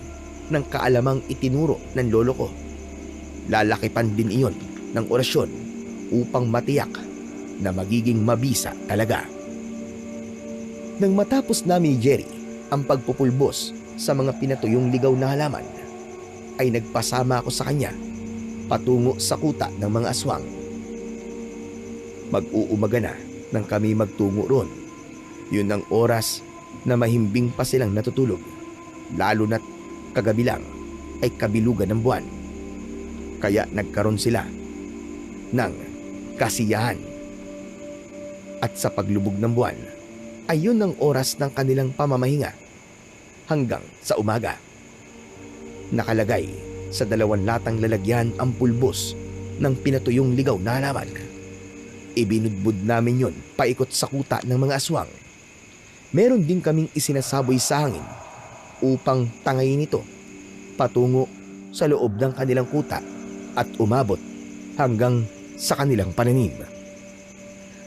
ng kaalamang itinuro ng lolo ko. Lalakipan din iyon ng orasyon upang matiyak na magiging mabisa talaga. Nang matapos namin ni Jerry ang pagpupulbos sa mga pinatuyong ligaw na halaman, ay nagpasama ako sa kanya patungo sa kuta ng mga aswang. Mag-uumaga na nang kami magtungo roon. Yun ang oras na mahimbing pa silang natutulog, lalo na't kagabi lang ay kabilugan ng buwan. Kaya nagkaroon sila ng kasiyahan. At sa paglubog ng buwan ay yun ang oras ng kanilang pamamahinga hanggang sa umaga. Nakalagay sa 2 latang lalagyan ang pulbos ng pinatuyong ligaw na halaman. Ibinudbud namin yun paikot sa kuta ng mga aswang. Meron din kaming isinasaboy sa hangin upang tangayin ito patungo sa loob ng kanilang kuta at umabot hanggang sa kanilang pananim.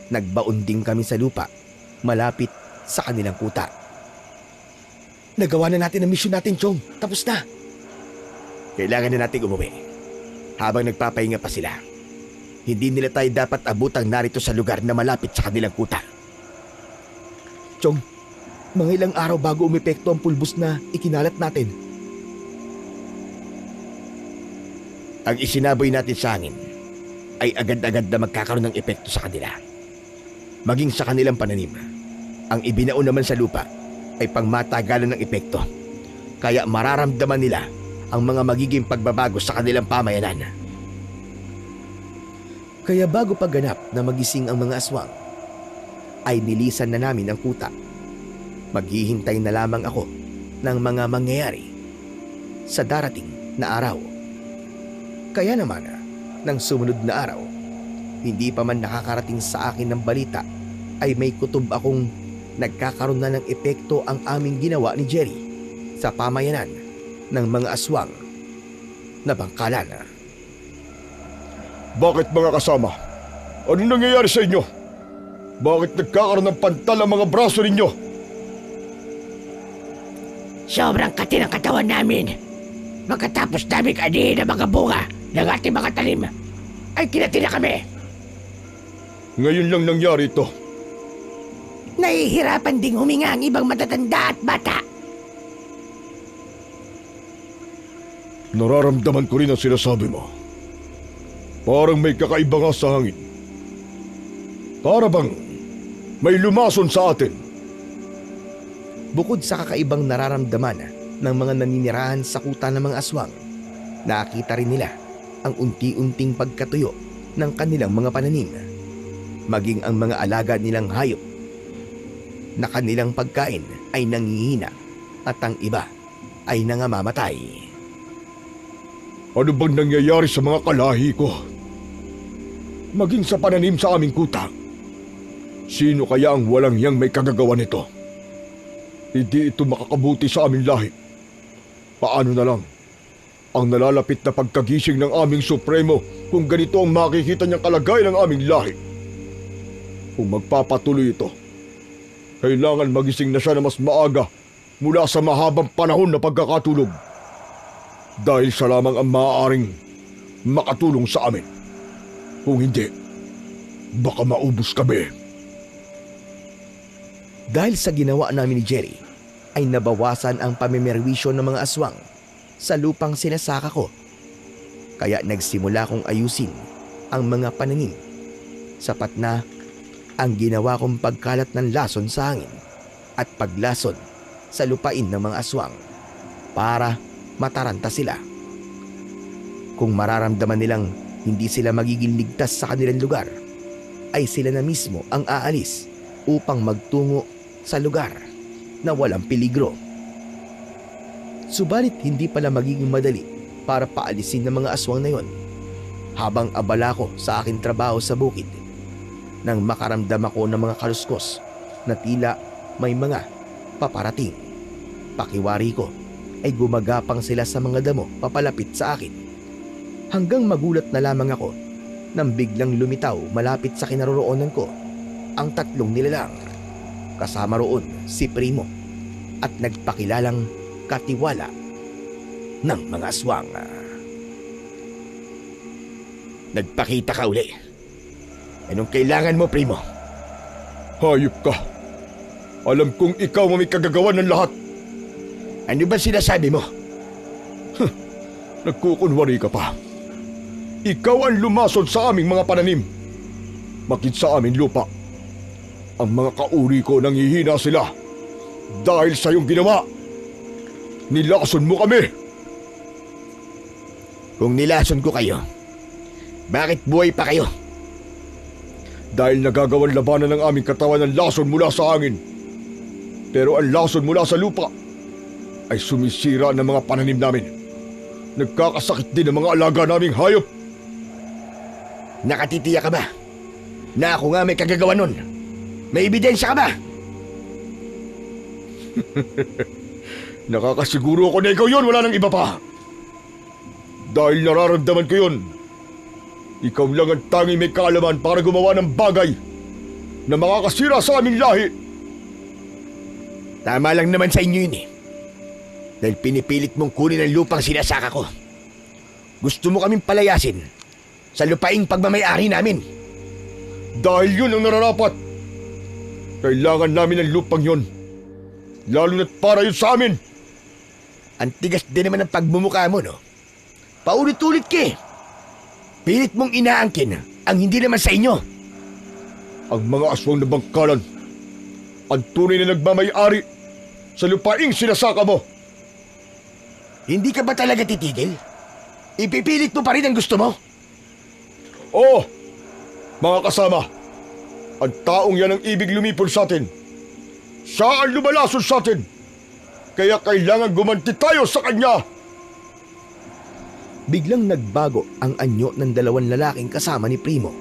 Nagbaon din kami sa lupa malapit sa kanilang kuta. Nagawa na natin ang misyon natin, Chong. Tapos na. Kailangan na nating umuwi. Habang nagpapahinga pa sila, hindi nila tayo dapat abutang narito sa lugar na malapit sa kanilang kuta. Chong, mga ilang araw bago umepekto ang pulbos na ikinalat natin. Ang isinaboy natin sa hangin ay agad-agad na magkakaroon ng epekto sa kanila. Maging sa kanilang pananim. Ang ibinaon naman sa lupa ay pangmatagalan ng epekto. Kaya mararamdaman nila ang mga magiging pagbabago sa kanilang pamayanan. Kaya bago paganap na magising ang mga aswang, ay nilisan na namin ang kuta. Maghihintay na lamang ako ng mga mangyayari sa darating na araw. Kaya naman, ng sumunod na araw, hindi pa man nakakarating sa akin ng balita, ay may kutob akong nagkakaroon na ng epekto ang aming ginawa ni Jerry sa pamayanan ng mga aswang na bangkalan. Bakit mga kasama? Anong nangyayari sa inyo? Bakit nagkakaroon ng pantal ang mga braso ninyo? Sobrang kati ng katawan namin. Pagkatapos namin kaanihin ang mga bunga ng ating mga talim, ay kinati na kami. Ngayon lang nangyari ito. Nahihirapan ding huminga ang ibang matatanda at bata. Nararamdaman ko rin ang sinasabi mo. Parang may kakaiba nga sa hangin. Para bang may lumason sa atin. Bukod sa kakaibang nararamdaman ng mga naninirahan sa kuta ng mga aswang, nakita rin nila ang unti-unting pagkatuyo ng kanilang mga pananim, maging ang mga alaga nilang hayop na kanilang pagkain ay nangihina at ang iba ay nangamamatay. Ano bang nangyayari sa mga kalahi ko? Maging sa pananim sa aming kuta. Sino kaya ang walang yang may kagagawa nito? Hindi ito makakabuti sa aming lahi. Paano na lang ang nalalapit na pagkagising ng aming Supremo kung ganito ang makikita niyang kalagayan ng aming lahi? Kung magpapatuloy ito, kailangan magising na siya na mas maaga mula sa mahabang panahon na pagkakatulog. Dahil siya lamang ang maaaring makatulong sa amin. Kung hindi, baka maubos kami. Dahil sa ginawa namin ni Jerry, ay nabawasan ang pamimerwisyo ng mga aswang sa lupang sinasaka ko. Kaya nagsimula kong ayusin ang mga pananim. Sapat na ang ginawa kong pagkalat ng lason sa hangin at paglason sa lupain ng mga aswang para mataranta sila. Kung mararamdaman nilang hindi sila magiging ligtas sa kanilang lugar, ay sila na mismo ang aalis upang magtungo sa lugar na walang peligro. Subalit hindi pala magiging madali para paalisin ng mga aswang na yon. Habang abala ko sa aking trabaho sa bukid, nang makaramdam ako ng mga kaluskos na tila may mga paparating. Pakiwari ko ay gumagapang sila sa mga damo papalapit sa akin. Hanggang magulat na lamang ako nang biglang lumitaw malapit sa kinaroroonan ko ang tatlong nilalang. Kasama roon si Primo at nagpakilalang katiwala ng mga aswang. Nagpakita ka uli. Anong kailangan mo, Primo? Hayop ka. Alam kong ikaw ang may kagagawan ng lahat. Ano ba sinasabi mo? Nagkukunwari ka pa. Ikaw ang lumason sa aming mga pananim. Makit sa aming lupa. Ang mga kauri ko nanghihina sila dahil sa iyong ginawa. Nilason mo kami. Kung nilason ko kayo, bakit buhay pa kayo? Dahil nagagawan labanan ng aming katawan ng lason mula sa hangin. Pero ang lason mula sa lupa ay sumisira ng mga pananim namin. Nagkakasakit din ang mga alaga naming hayop. Nakatitiya ka ba na ako nga may kagagawa nun? May ebidensya ka ba? Nakakasiguro ako na ikaw yun, wala nang iba pa. Dahil nararamdaman ko yun. Ikaw lang ang tanging may kaalaman para gumawa ng bagay na makakasira sa aming lahi. Tama lang naman sa inyo yun eh. Dahil pinipilit mong kunin ang lupang sinasaka ko. Gusto mo kaming palayasin sa lupaing pagmamayari namin. Dahil yun ang nararapat. Kailangan namin ang lupang yun. Lalo na't para yun sa amin. Ang tigas din naman ang pagmumukha mo, no? Paulit-ulit ka eh. Pilit mong inaangkin ang hindi naman sa inyo. Ang mga aswang na bangkalan, ang tunay na nagmamayari sa lupaing sinasaka mo. Hindi ka ba talaga titigil? Ipipilit mo pa rin ang gusto mo? Oo, mga kasama. Ang taong yan ang ibig lumipol sa atin. Siya ang lumalason sa atin. Kaya kailangan gumanti tayo sa kanya. Biglang nagbago ang anyo ng dalawang lalaking kasama ni Primo.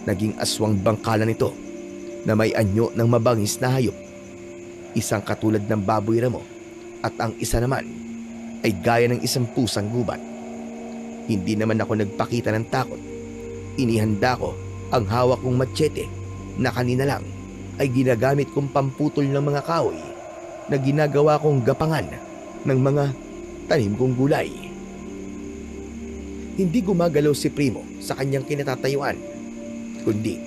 Naging aswang bangkalan nito na may anyo ng mabangis na hayop. Isang katulad ng baboy ramo at ang isa naman ay gaya ng isang pusang gubat. Hindi naman ako nagpakita ng takot. Inihanda ko ang hawak kong matsyete na kanina lang ay ginagamit kong pamputol ng mga kahoy na ginagawa kong gapangan ng mga tanim kong gulay. Hindi gumagalaw si Primo sa kanyang kinatatayuan, kundi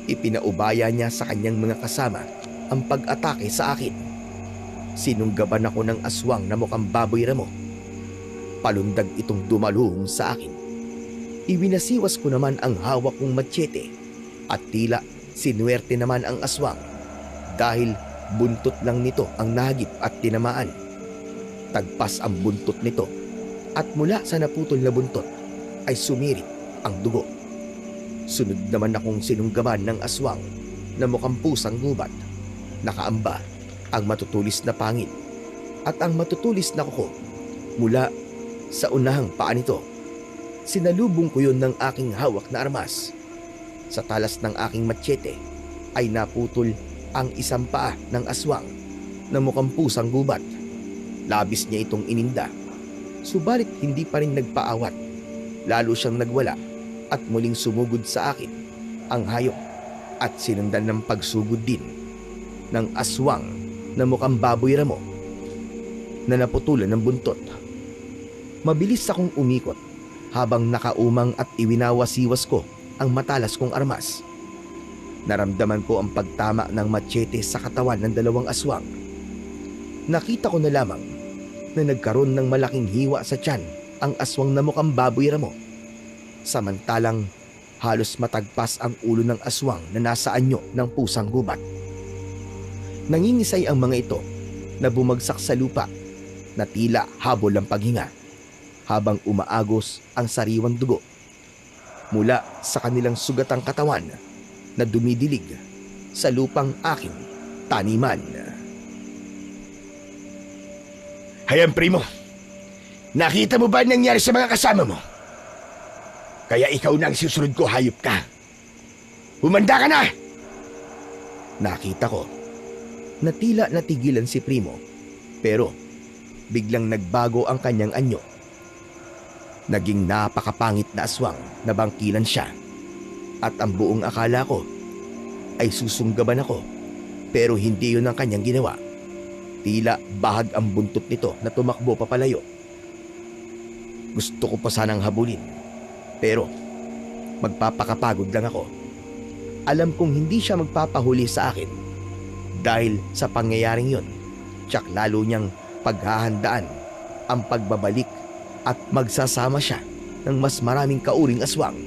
ipinaubaya niya sa kanyang mga kasama ang pag-atake sa akin. Sinunggaban ako ng aswang na mukhang baboy ramo. Palundag itong dumalung sa akin. Iwinasiwas ko naman ang hawak kong matsyete at tila sinuwerte naman ang aswang dahil buntot lang nito ang nahagip at tinamaan. Tagpas ang buntot nito at mula sa naputol na buntot ay sumirit ang dugo. Sunod naman akong sinunggaban ng aswang na mukhang pusang gubat. Nakaamba ang matutulis na pangil at ang matutulis na kuko mula sa unahang paa nito. Sinalubong ko yun ng aking hawak na armas. Sa talas ng aking matsyete ay naputol ang isang paa ng aswang na mukhang pusang gubat. Labis niya itong ininda. Subalit hindi pa rin nagpaawat. Lalo siyang nagwala at muling sumugod sa akin ang hayop at sinundan ng pagsugod din ng aswang na mukhang baboy ramo na naputulan ng buntot. Mabilis akong umikot habang nakaumang at iwinawasiwas ko ang matalas kong armas. Naramdaman ko ang pagtama ng matsyete sa katawan ng dalawang aswang. Nakita ko na lamang na nagkaroon ng malaking hiwa sa tiyan ang aswang na mukhang baboy ramo. Samantalang halos matagpas ang ulo ng aswang na nasa anyo ng pusang gubat. Nangingisay ang mga ito na bumagsak sa lupa na tila habol ang paghinga habang umaagos ang sariwang dugo mula sa kanilang sugatang katawan na dumidilig sa lupang aking taniman. Hayang Primo, nakita mo ba ang nangyari sa mga kasama mo? Kaya ikaw na ang susunod ko, hayop ka. Humanda ka na! Nakita ko na tila natigilan si Primo pero biglang nagbago ang kanyang anyo. Naging napakapangit na aswang na bangkilan siya at ang buong akala ko ay susunggaban ako pero hindi yun ang kanyang ginawa. Tila bahag ang buntot nito na tumakbo papalayo. Gusto ko pa sanang habulin pero magpapakapagod lang ako. Alam kong hindi siya magpapahuli sa akin dahil sa pangyayaring yun, tsak lalo niyang paghahandaan ang pagbabalik at magsasama siya ng mas maraming kauring aswang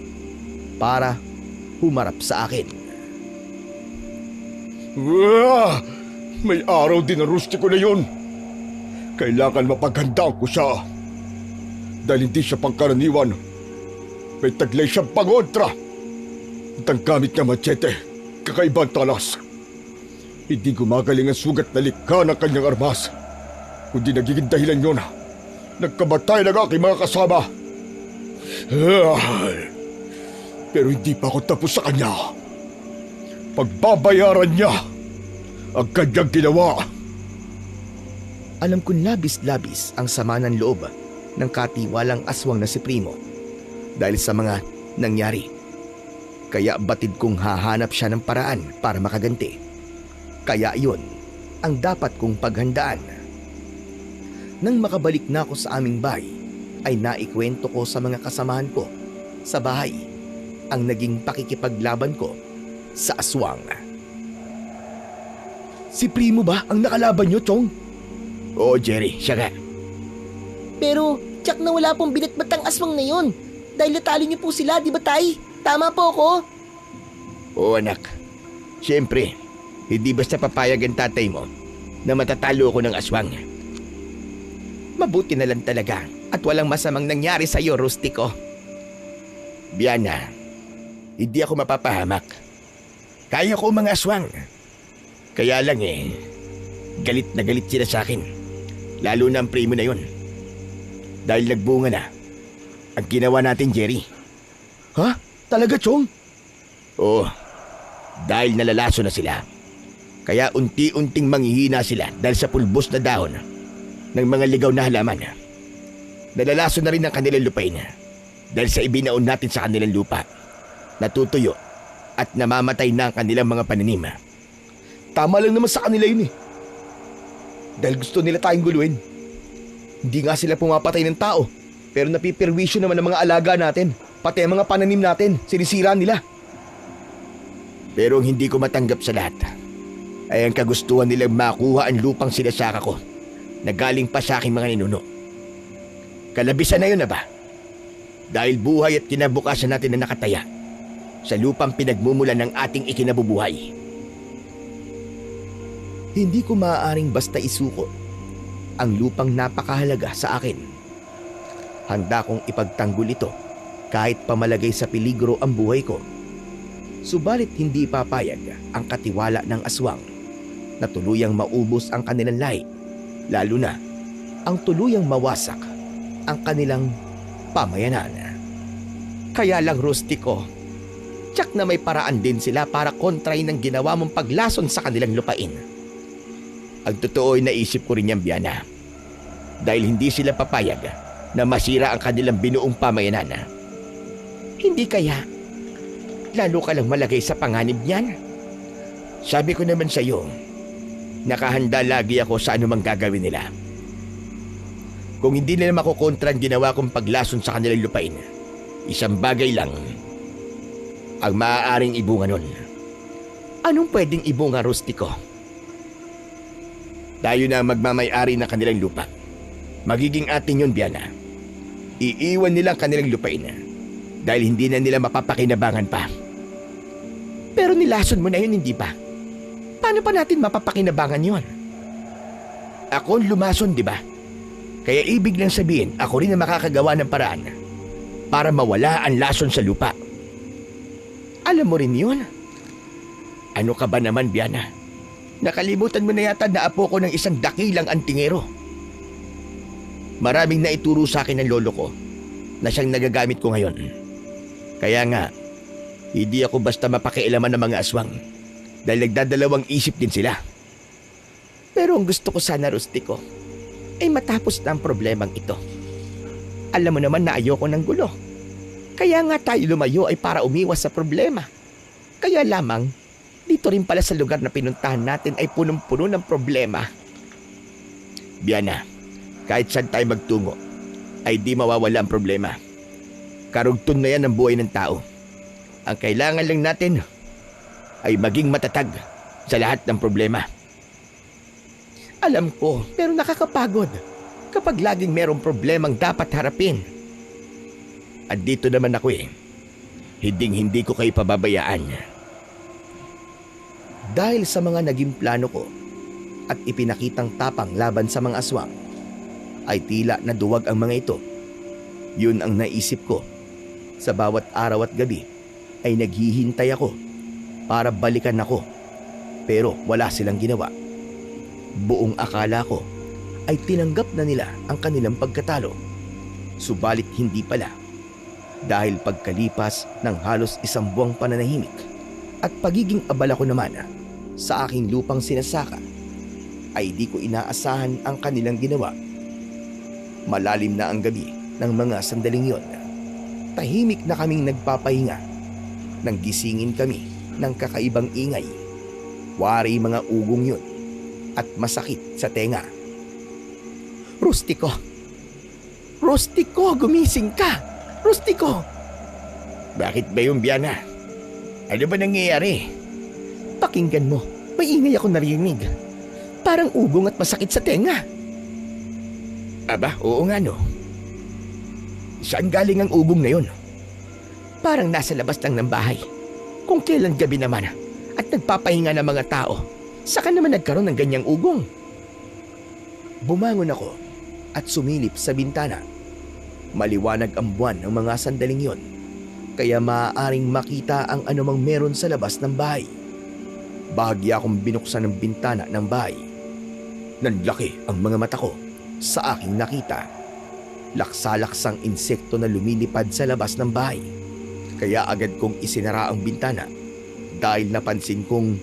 para humarap sa akin. May araw din ang rustiko na yun. Kailangan mapaghandaan ko siya. Dahil hindi siya pangkaraniwan. May taglay siyang pangontra. At ang gamit niya machete, kakaibang talas. Hindi gumagaling ang sugat na likha ng kanyang armas. Kundi nagiging dahilan yun. Nagkamatay ng aking mga kasama. Pero hindi pa ako tapos sa kanya. Pagbabayaran niya ang kanyang ginawa. Alam kong labis-labis ang sama ng loob ng katiwalang aswang na si Primo dahil sa mga nangyari. Kaya batid kong hahanap siya ng paraan para makaganti. Kaya yun ang dapat kong paghandaan. Nang makabalik na ako sa aming bahay, ay naikwento ko sa mga kasamahan ko sa bahay ang naging pakikipaglaban ko sa aswang. Si Primo ba ang nakalaban niyo, Chong? Oo, Jerry, siya nga. Pero tsak na wala pong binatbatang aswang na yun. Dahil natalo niyo po sila, di ba tay? Tama po ako? Oo, anak. Siyempre, hindi basta papayag ang tatay mo na matatalo ako ng aswang. Mabuti na lang talaga at walang masamang nangyari sa iyo, Rustico. Biana, hindi ako mapapahamak. Kaya ko mga aswang. Kaya lang galit na galit sila sa akin. Lalo na ang primo na yun. Dahil nagbunga na ang ginawa natin, Jerry. Ha? Talaga, Chong? Oo, dahil nalalaso na sila. Kaya unti-unting manghihina sila dahil sa pulbos na dahon ng mga ligaw na halaman. Nalalaso na rin ang kanilang lupain dahil sa ibinaon natin sa kanilang lupa. Natutuyo at namamatay na ang kanilang mga pananim. Tama lang naman sa kanila yun eh. Dahil gusto nila tayong guluhin. Hindi nga sila pumapatay ng tao, pero napipirwisyo naman ang mga alaga natin. Pati ang mga pananim natin, sinisira nila. Pero ang hindi ko matanggap sa lahat ay ang kagustuhan nilang makuha ang lupang sinasaka ko na galing pa sa aking mga ninuno. Kalabisan na yun na ba? Dahil buhay at kinabukasan natin na nakataya sa lupang pinagmumulan ng ating ikinabubuhay. Hindi ko maaaring basta isuko ang lupang napakahalaga sa akin. Handa kong ipagtanggol ito kahit pamalagay sa peligro ang buhay ko. Subalit hindi papayag ang katiwala ng aswang na tuluyang maubos ang kanilang lahi, lalo na ang tuluyang mawasak ang kanilang pamayanan. Kaya lang, Rustico, tiyak na may paraan din sila para kontrahin ang ginawa mong paglason sa kanilang lupain. Ang totoo ay naisip ko rin yan, Biana. Dahil hindi sila papayag na masira ang kanilang binuong pamayanan. Hindi kaya lalo ka lang malagay sa panganib niyan? Sabi ko naman sa iyo, nakahanda lagi ako sa anumang gagawin nila. Kung hindi nila makukontra ang ginawa kong paglason sa kanilang lupain, isang bagay lang ang maaaring ibunga nun. Anong pwedeng ibunga, Rustico? Tayo na magmamay-ari ng kanilang lupa. Magiging atin yun, Biana. Iiwan nila ang kanilang lupain dahil hindi na nila mapapakinabangan pa. Pero nilason mo na yun, hindi ba? Paano pa natin mapapakinabangan yun? Ako ang lumason, di ba? Kaya ibig lang sabihin, ako rin ang makakagawa ng paraan para mawala ang lason sa lupa. Alam mo rin yun? Ano ka ba naman, Biana? Nakalimutan mo na yata na apo ko ng isang dakilang antingero. Maraming naituro sa akin ng lolo ko na siyang nagagamit ko ngayon. Kaya nga, hindi ako basta mapakialaman ng mga aswang dahil nagdadalawang isip din sila. Pero ang gusto ko sana, Rustico, ay matapos na ang problemang ito. Alam mo naman na ayoko ng gulo. Kaya nga tayo lumayo ay para umiwas sa problema. Kaya lamang, dito rin pala sa lugar na pinuntahan natin ay punong-puno ng problema. Biana, kahit saan tayo magtungo, ay di mawawala ang problema. Karugtun na yan ang buhay ng tao. Ang kailangan lang natin ay maging matatag sa lahat ng problema. Alam ko, pero nakakapagod kapag laging merong problemang dapat harapin. At dito naman ako hinding-hindi ko kayo pababayaan. Dahil sa mga naging plano ko at ipinakitang tapang laban sa mga aswang, ay tila naduwag ang mga ito. Yun ang naisip ko. Sa bawat araw at gabi ay naghihintay ako para balikan ako. Pero wala silang ginawa. Buong akala ko ay tinanggap na nila ang kanilang pagkatalo. Subalit hindi pala. Dahil pagkalipas ng halos isang buwang pananahimik at pagiging abala ko naman sa aking lupang sinasaka, ay di ko inaasahan ang kanilang ginawa. Malalim na ang gabi ng mga sandaling yon. Tahimik na kaming nagpapahinga nang gisingin kami ng kakaibang ingay. Wari mga ugong yun at masakit sa tenga. Rustico! Rustico, gumising ka! Rustico! Bakit ba yung Biana? Ano ba nangyayari? Pakinggan mo, may ingay ako narinig. Parang ugong at masakit sa tenga. Aba, oo nga no. Saan galing ang ugong na yun? Parang nasa labas lang ng bahay. Kung kailan gabi naman at nagpapahinga ng mga tao, saka naman nagkaroon ng ganyang ugong. Bumangon ako at sumilip sa bintana. Maliwanag ang buwan ng mga sandaling yon, kaya maaaring makita ang anumang meron sa labas ng bahay. Bahagya akong binuksan ng bintana ng bahay. Nanlaki ang mga mata ko sa aking nakita. Laksa-laksang insekto na lumilipad sa labas ng bahay. Kaya agad kong isinara ang bintana dahil napansin kong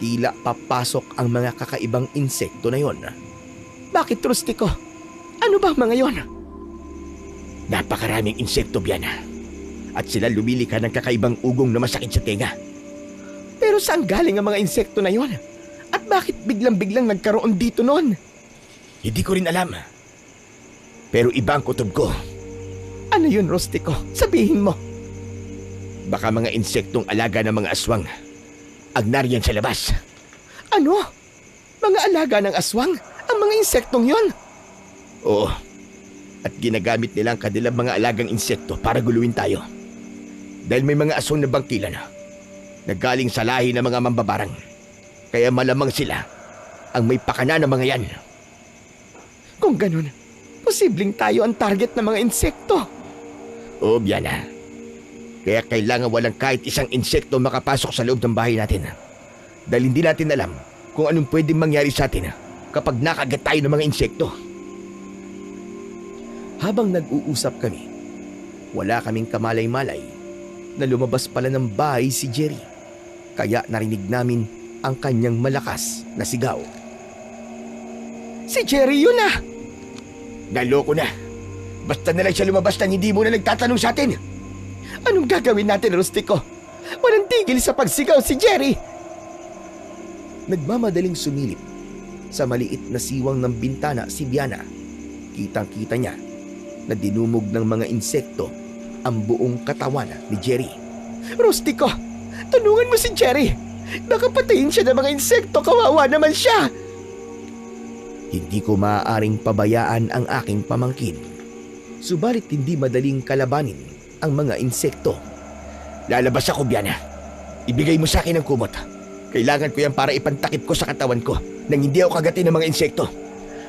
tila papasok ang mga kakaibang insekto na yon. Bakit, Rustico? Ano ba ang mga yon? Napakaraming insekto, Biana. At sila lumilika ng kakaibang ugong na masakit sa tenga. Pero saan galing ang mga insekto na yon? At bakit biglang-biglang nagkaroon dito noon? Hindi ko rin alam. Pero iba ang kutob ko. Ano yun, Rustico? Sabihin mo. Baka mga insektong alaga ng mga aswang ang nariyan sa labas. Ano? Mga alaga ng aswang? Ang mga insektong yon? Oo. At ginagamit nila ang kanilang mga alagang insekto para guluhin tayo. Dahil may mga aswang na bangkilan na galing sa lahi ng mga mambabarang. Kaya malamang sila ang may pakana ng mga yan. Kung ganun, posibleng tayo ang target ng mga insekto. Oo, Biana. Kaya kailangan walang kahit isang insekto makapasok sa loob ng bahay natin. Dahil hindi natin alam kung anong pwedeng mangyari sa atin kapag nakagat tayo ng mga insekto. Habang nag-uusap kami, wala kaming kamalay-malay na lumabas pala ng bahay si Jerry. Kaya narinig namin ang kanyang malakas na sigaw. Si Jerry yun ah! Naloko na. Basta na lang siya lumabas nang hindi mo na nagtatanong sa atin. Anong gagawin natin, Rustico? Walang tigil sa pagsigaw si Jerry! Nagmamadaling sumilip sa maliit na siwang ng bintana si Biana. Kitang-kita niya na dinumog ng mga insekto ang buong katawan ni Jerry. Rustico, tulungan mo si Jerry! Baka patayin siya ng mga insekto, kawawa naman siya! Hindi ko maaaring pabayaan ang aking pamangkin. Subalit hindi madaling kalabanin ang mga insekto. Lalabas ako, Biana. Ibigay mo sa akin ang kumot. Kailangan ko yan para ipantakip ko sa katawan ko nang hindi ako kagatin ng mga insekto.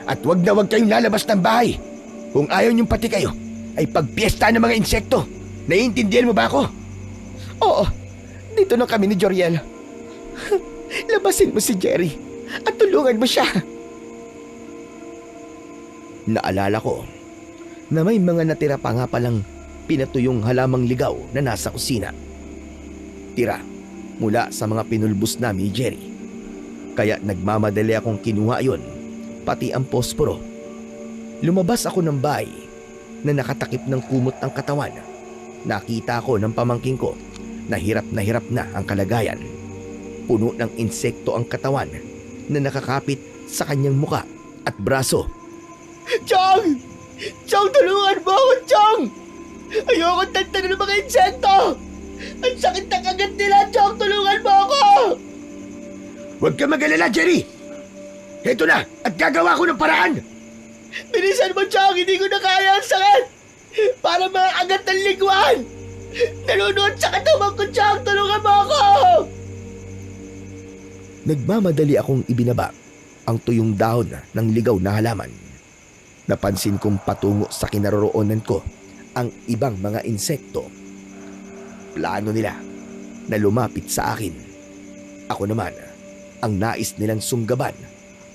At wag na wag kayong lalabas ng bahay. Kung ayaw niyong pati kayo, ay pagpiesta ng mga insekto. Naiintindihan mo ba ako? Oo, dito na kami ni Joriel. Labasin mo si Jerry at tulungan mo siya. Naalala ko na may mga natira pa nga palang pinatuyong halamang ligaw na nasa kusina. Tira mula sa mga pinulbos namin ni Jerry. Kaya nagmamadali akong kinuha yon, pati ang posporo. Lumabas ako ng bahay na nakatakip ng kumot ang katawan. Nakita ko ng pamangking ko na hirap na ang kalagayan. Puno ng insekto ang katawan na nakakapit sa kanyang muka at braso. Chong! Chong, tulungan mo ako, Chong! Ayoko tantanan ng mga insekto! Ang sakit na kagat nila, Chong! Tulungan mo ako! Huwag ka mag-alala, Jerry! Heto na, at gagawa ko ng paraan! Bilisan mo, Chong! Hindi ko na kaya ang sakit! Para makagat ng liguan! Nalunod sa katawan ko, Chong! Tulungan mo ako! Nagmamadali akong ibinaba ang tuyong dahon ng ligaw na halaman. Napansin kong patungo sa kinaroroonan ko ang ibang mga insekto. Plano nila na lumapit sa akin. Ako naman ang nais nilang sunggaban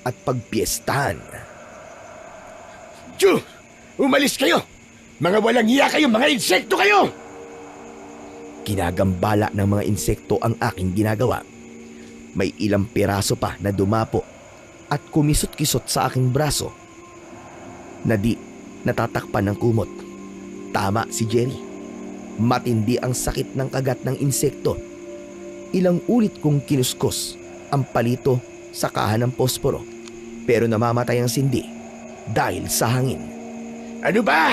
at pagpiestahan. Tsu! Umalis kayo! Mga walang hiya kayo, mga insekto kayo! Ginagambala ng mga insekto ang aking ginagawa. May ilang piraso pa na dumapo at kumisot-kisot sa aking braso na di natatakpan ng kumot. Tama si Jerry. Matindi ang sakit ng kagat ng insekto. Ilang ulit kong kinuskos ang palito sa kahan ng posporo, pero namamatay ang sindi dahil sa hangin. Ano ba?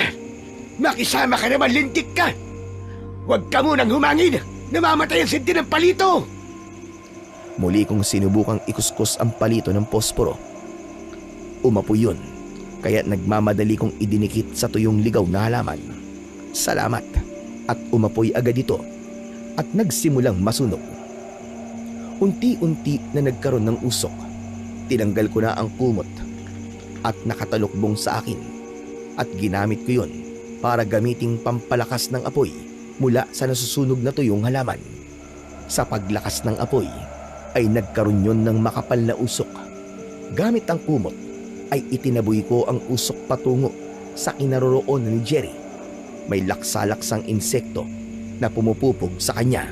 Makisama ka naman, lintik ka! Huwag ka munang humangin! Namamatay ang sinti ng palito! Muli kong sinubukang ikuskus ang palito ng posporo. Umapoy yun, kaya nagmamadali kong idinikit sa tuyong ligaw na halaman. Salamat, at umapoy agad ito at nagsimulang masunog. Unti-unti na nagkaroon ng usok. Tinanggal ko na ang kumot at nakatalukbong sa akin at ginamit ko yon para gamiting pampalakas ng apoy mula sa nasusunog na tuyong halaman. Sa paglakas ng apoy ay nagkaroon yon ng makapal na usok. Gamit ang kumot ay itinaboy ko ang usok patungo sa kinaroroonan ni Jerry. May laksa-laksang insekto na pumupupog sa kanya.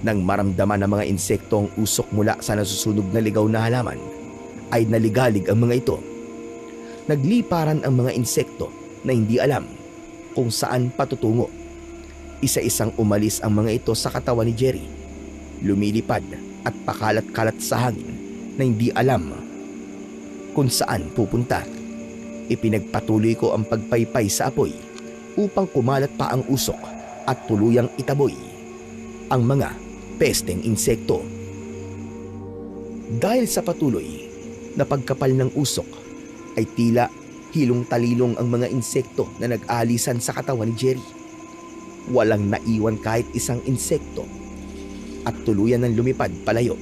Nang maramdaman ng mga insekto ang usok mula sa nasusunog na ligaw na halaman, ay naligalig ang mga ito. Nagliparan ang mga insekto na hindi alam kung saan patutungo. Isa-isang umalis ang mga ito sa katawan ni Jerry. Lumilipad at pakalat-kalat sa hangin na hindi alam kung saan pupunta. Ipinagpatuloy ko ang pagpaypay sa apoy upang kumalat pa ang usok at tuluyang itaboy ang mga pesteng insekto. Dahil sa patuloy na pagkapal ng usok ay tila hilong-talilong ang mga insekto na nag-aalisan sa katawan ni Jerry. Walang naiwan kahit isang insekto at tuluyan ng lumipad palayo.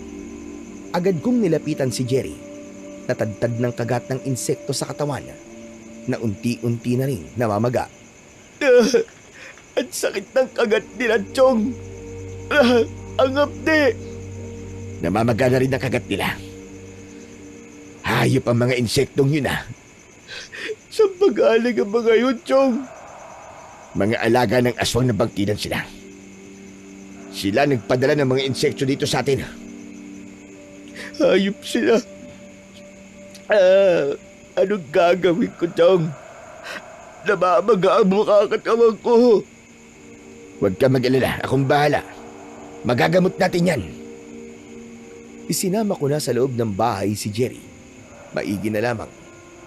Agad kong nilapitan si Jerry. Natadtad ng kagat ng insekto sa katawan na unti-unti na rin namamaga. Ang sakit ng kagat nila, Chong. Ang hapde. Namamaga na rin ang kagat nila. Hayop ang mga insektong yun Saan pag-aling ang mga yun, Chong? Mga alaga ng aswang na bangkinan sila. Sila nagpadala ng mga insekto dito sa atin. Hayop sila. Anong gagawin ko, Chong? Namamaga ang mukha katawan ko. Huwag ka mag-alala, akong bahala. Magagamot natin yan. Isinama ko na sa loob ng bahay si Jerry. Maigi na lamang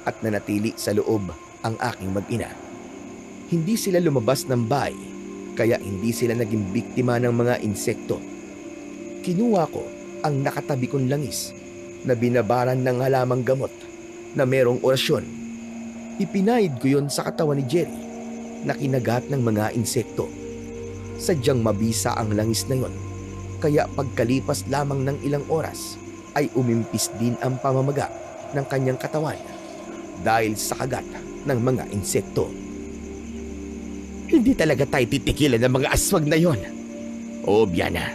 at nanatili sa loob ang aking mag-ina. Hindi sila lumabas ng bahay kaya hindi sila naging biktima ng mga insekto. Kinuha ko ang nakatabi kong langis na binabaran ng halamang gamot na merong orasyon. Ipinahid ko yon sa katawan ni Jerry na kinagat ng mga insekto. Sadyang mabisa ang langis na yon, kaya pagkalipas lamang ng ilang oras ay umimpis din ang pamamaga ng kanyang katawan dahil sa kagat ng mga insekto. Hindi talaga tayo titikilan ng mga aswang na yon. Oo, Biana.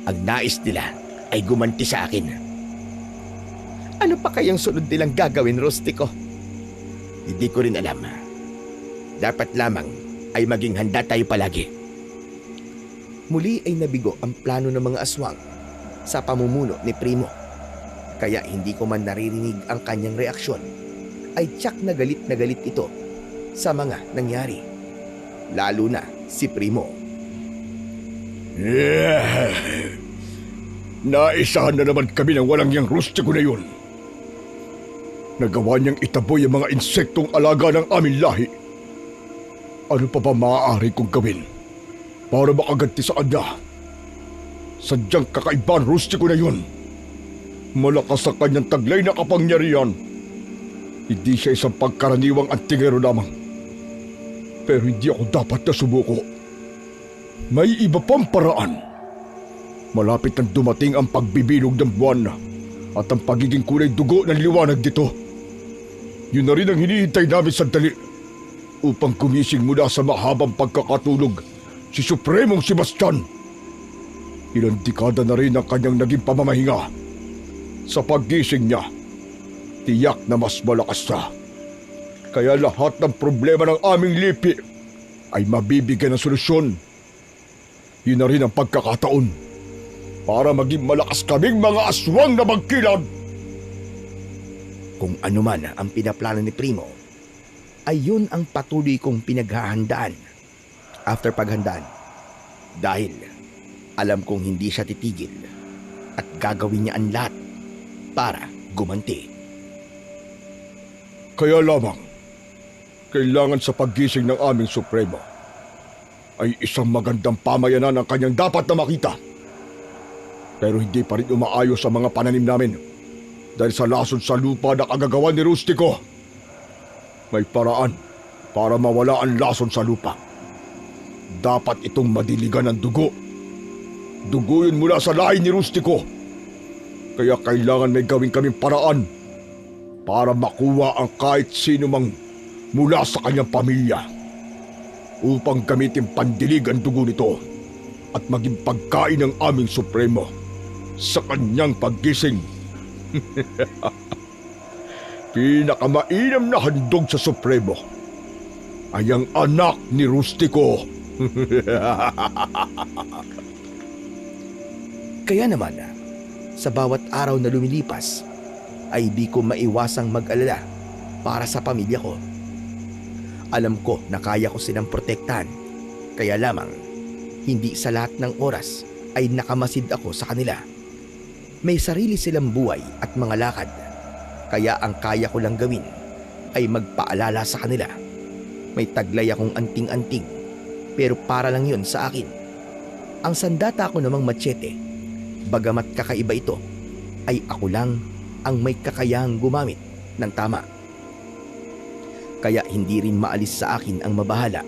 Ang nais nila ay gumanti sa akin. Ano pa kayang sunod nilang gagawin, Rustico? Hindi ko rin alam. Dapat lamang ay maging handa tayo palagi. Muli ay nabigo ang plano ng mga aswang sa pamumuno ni Primo. Kaya hindi ko man naririnig ang kanyang reaksyon, ay tiyak na galit ito sa mga nangyari. Lalo na si Primo. Naisahan na naman kami ng walang yang Rustico na yun. Nagawa niyang itaboy ang mga insektong alaga ng aming lahi. Ano pa ba maaari kong gawin para makaganti sa kanya? Sadyang kakaiba ang Rustico na yun. Malakas sa kanyang taglay na kapangyarihan. Hindi siya isang pagkaraniwang antingero lamang. Pero hindi ako dapat na sumuko. May iba pang paraan. Malapit nang dumating ang pagbibilog ng buwan at ang pagiging kulay dugo ng liwanag dito. Yun na rin ang hinihintay namin sandali upang gumising mula sa mahabang pagkakatulog si Supremong Sebastian. Ilang dekada na rin ang kanyang naging pamamahinga. Sa paggising niya, tiyak na mas malakas siya. Kaya lahat ng problema ng aming lipi ay mabibigyan ng solusyon. Yun na rin ang pagkakataon para maging malakas kaming mga aswang na magkilad. Kung ano man ang pinaplano ni Primo, ay yun ang patuloy kong pinaghahandaan. After paghandaan, dahil alam kong hindi siya titigil at gagawin niya ang lahat para gumanti. Kaya lamang, kailangan sa paggising ng aming Supremo ay isang magandang pamayanan ang kanyang dapat na makita. Pero hindi pa rin umaayos sa mga pananim namin dahil sa lason sa lupa na kagagawa ni Rustico. May paraan para mawala ang lason sa lupa. Dapat itong madiligan ng dugo. Dugo yun mula sa lahi ni Rustico. Kaya kailangan may gawin kaming paraan para makuha ang kahit sino mang mula sa kanyang pamilya upang gamitin pandilig ang dugo nito at maging pagkain ng aming supremo sa kanyang paggising. Pinakamainam na handog sa supremo ay ang anak ni Rustico. Kaya naman, sa bawat araw na lumilipas, ay di ko maiwasang mag-alala para sa pamilya ko. Alam ko na kaya ko silang protektahan, kaya lamang hindi sa lahat ng oras ay nakamasid ako sa kanila. May sarili silang buhay at mga lakad, kaya ang kaya ko lang gawin ay magpaalala sa kanila. May taglay akong anting-anting, pero para lang yun sa akin. Ang sandata ko namang machete, bagamat kakaiba ito, ay ako lang ang may kakayahang gumamit ng tama. Kaya hindi rin maalis sa akin ang mabahala.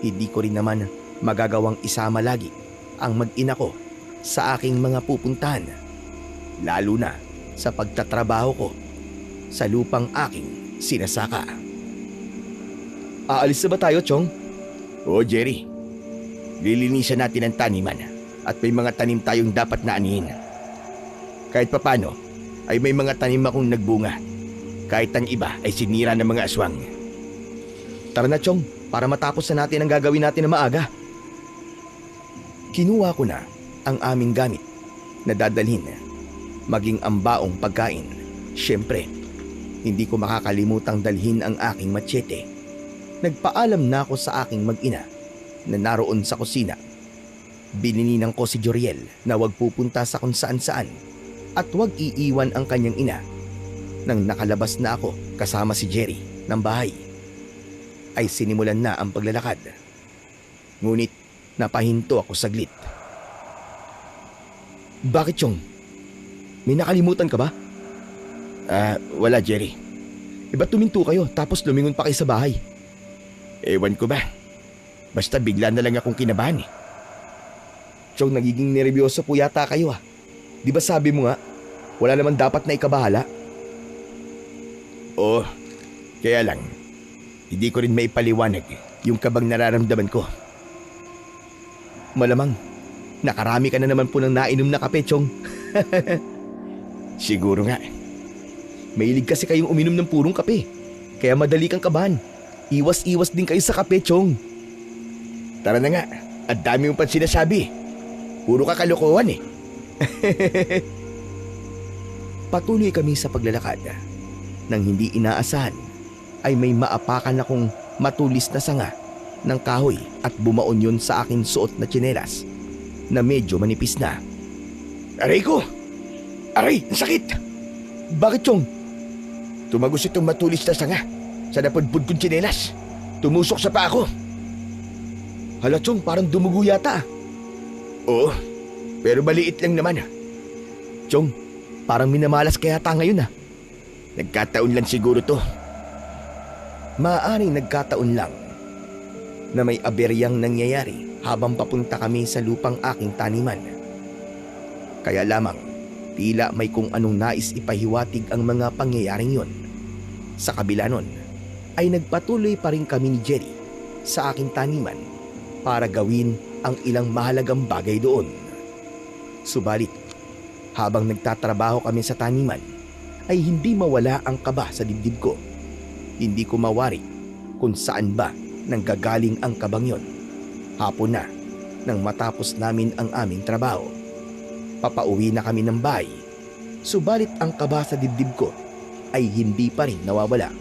Hindi ko rin naman magagawang isama lagi ang mag-ina ko sa aking mga pupuntahan, lalo na sa pagtatrabaho ko sa lupang aking sinasaka. Aalis na ba tayo, Chong? Oo, Jerry. Lilinisan natin ang taniman at may mga tanim tayong dapat na anihin. Kahit papano, ay may mga tanim akong nagbunga. Kahit ang iba ay sinira ng mga aswang. Tara na, Chong, para matapos na natin ang gagawin natin na maaga. Kinuha ko na ang aming gamit na dadalhin, maging ang baong pagkain. Siyempre, hindi ko makakalimutang dalhin ang aking machete. Nagpaalam na ako sa aking mag-ina na naroon sa kusina. Binininang ko si Joriel na huwag pupunta sa kung saan-saan at huwag iiwan ang kanyang ina. Nang nakalabas na ako kasama si Jerry ng bahay, ay sinimulan na ang paglalakad. Ngunit napahinto ako saglit. Bakit, Chong? May nakalimutan ka ba? Wala, Jerry. Ba't tuminto kayo tapos lumingon pa kayo sa bahay? Ewan ko ba? Basta bigla na lang akong kinabahan eh. Chong, nagiging nervyoso po yata kayo. Di ba sabi mo nga, wala naman dapat na ikabahala? Oo, kaya lang, hindi ko rin maipaliwanag yung kabang nararamdaman ko. Malamang, nakarami ka na naman po ng nainom na kape, Chong. Siguro nga. Mahilig kasi kayong uminom ng purong kape, kaya madali kang kabahan. Iwas-iwas din kayo sa kape, Chong. Tara na nga, at dami mo pa sinasabi. Puro ka kalokohan eh. Patuloy kami sa paglalakad. Nang hindi inaasahan, ay may maapakan akong matulis na sanga ng kahoy at bumaon yun sa akin suot na tsinelas na medyo manipis na. Aray ko! Aray, ang sakit! Bakit, Chong? Tumagos itong matulis na sanga sa napudpud kong tsinelas. Tumusok sa paa ko. Hala, Chong, parang dumugo yata. Oo, pero maliit lang naman. Chong, parang minamalas ka yata ngayon. Nagkataon lang siguro to. Maaaring nagkataon lang na may aberyang nangyayari habang papunta kami sa lupang aking taniman. Kaya lamang, tila may kung anong nais ipahiwatig ang mga pangyayaring yon. Sa kabila nun, ay nagpatuloy pa rin kami ni Jerry sa aking taniman para gawin ang ilang mahalagang bagay doon. Subalit, habang nagtatrabaho kami sa taniman, ay hindi mawala ang kaba sa dibdib ko. Hindi ko mawari kung saan ba nanggagaling ang kabang yon. Hapon na nang matapos namin ang aming trabaho. Papauwi na kami ng bahay. Subalit ang kaba sa dibdib ko ay hindi pa rin nawawala.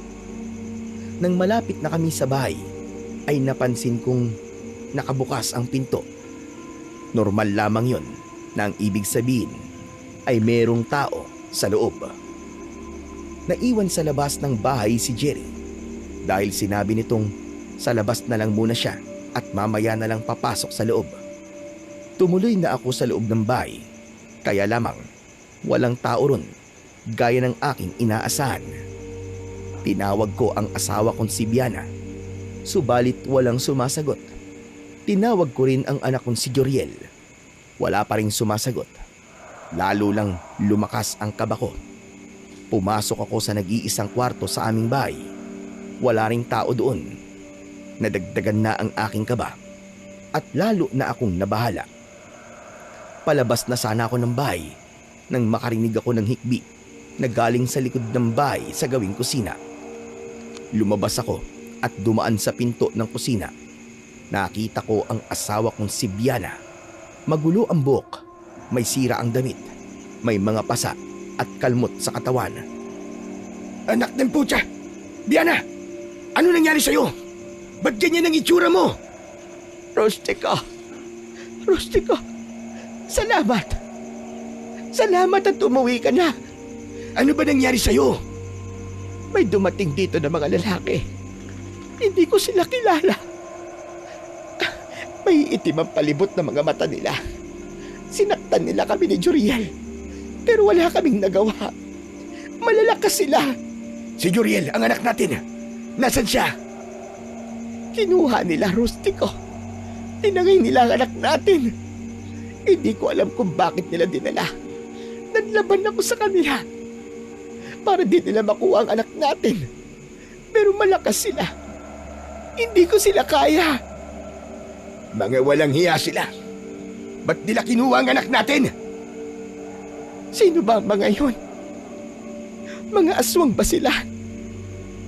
Nang malapit na kami sa bahay, ay napansin kong nakabukas ang pinto. Normal lamang yon na ang ibig sabihin ay merong tao sa loob. Naiwan sa labas ng bahay si Jerry dahil sinabi nitong sa labas na lang muna siya at mamaya na lang papasok sa loob. Tumuloy na ako sa loob ng bahay, kaya lamang walang tao ron gaya ng aking inaasahan. Tinawag ko ang asawa kong si Biana, subalit walang sumasagot. Tinawag ko rin ang anak kong si Joriel. Wala pa ring sumasagot. Lalo lang lumakas ang kaba ko. Pumasok ako sa nag-iisang kwarto sa aming bahay. Wala ring tao doon. Nadagdagan na ang aking kaba at lalo na akong nabahala. Palabas na sana ako ng bahay nang makarinig ako ng hikbi na galing sa likod ng bahay sa gawing kusina. Lumabas ako at dumaan sa pinto ng kusina. Nakita ko ang asawa kong si Biana. Magulo ang buhok, may sira ang damit, may mga pasa at kalmot sa katawan. Anak ng putya! Biana! Ano nangyari sa'yo? Ba't ganyan ang itsura mo? Rustico! Rustico! Salamat! Salamat at umuwi ka na! Ano ba nangyari sa'yo? May dumating dito na mga lalaki. Hindi ko sila kilala. May itim ang palibot na mga mata nila. Sinaktan nila kami ni Juriel. Pero wala kaming nagawa. Malalakas sila. Si Juriel, ang anak natin. Nasaan siya? Kinuha nila, Rustico. Tinangay nila ang anak natin. Hindi ko alam kung bakit nila dinala. Naglaban ako sa kanila para di nila makuha ang anak natin. Pero malakas sila. Hindi ko sila kaya. Mga walang hiya sila. Ba't nila kinuha ang anak natin? Sino ba ang mga yun? Mga aswang ba sila?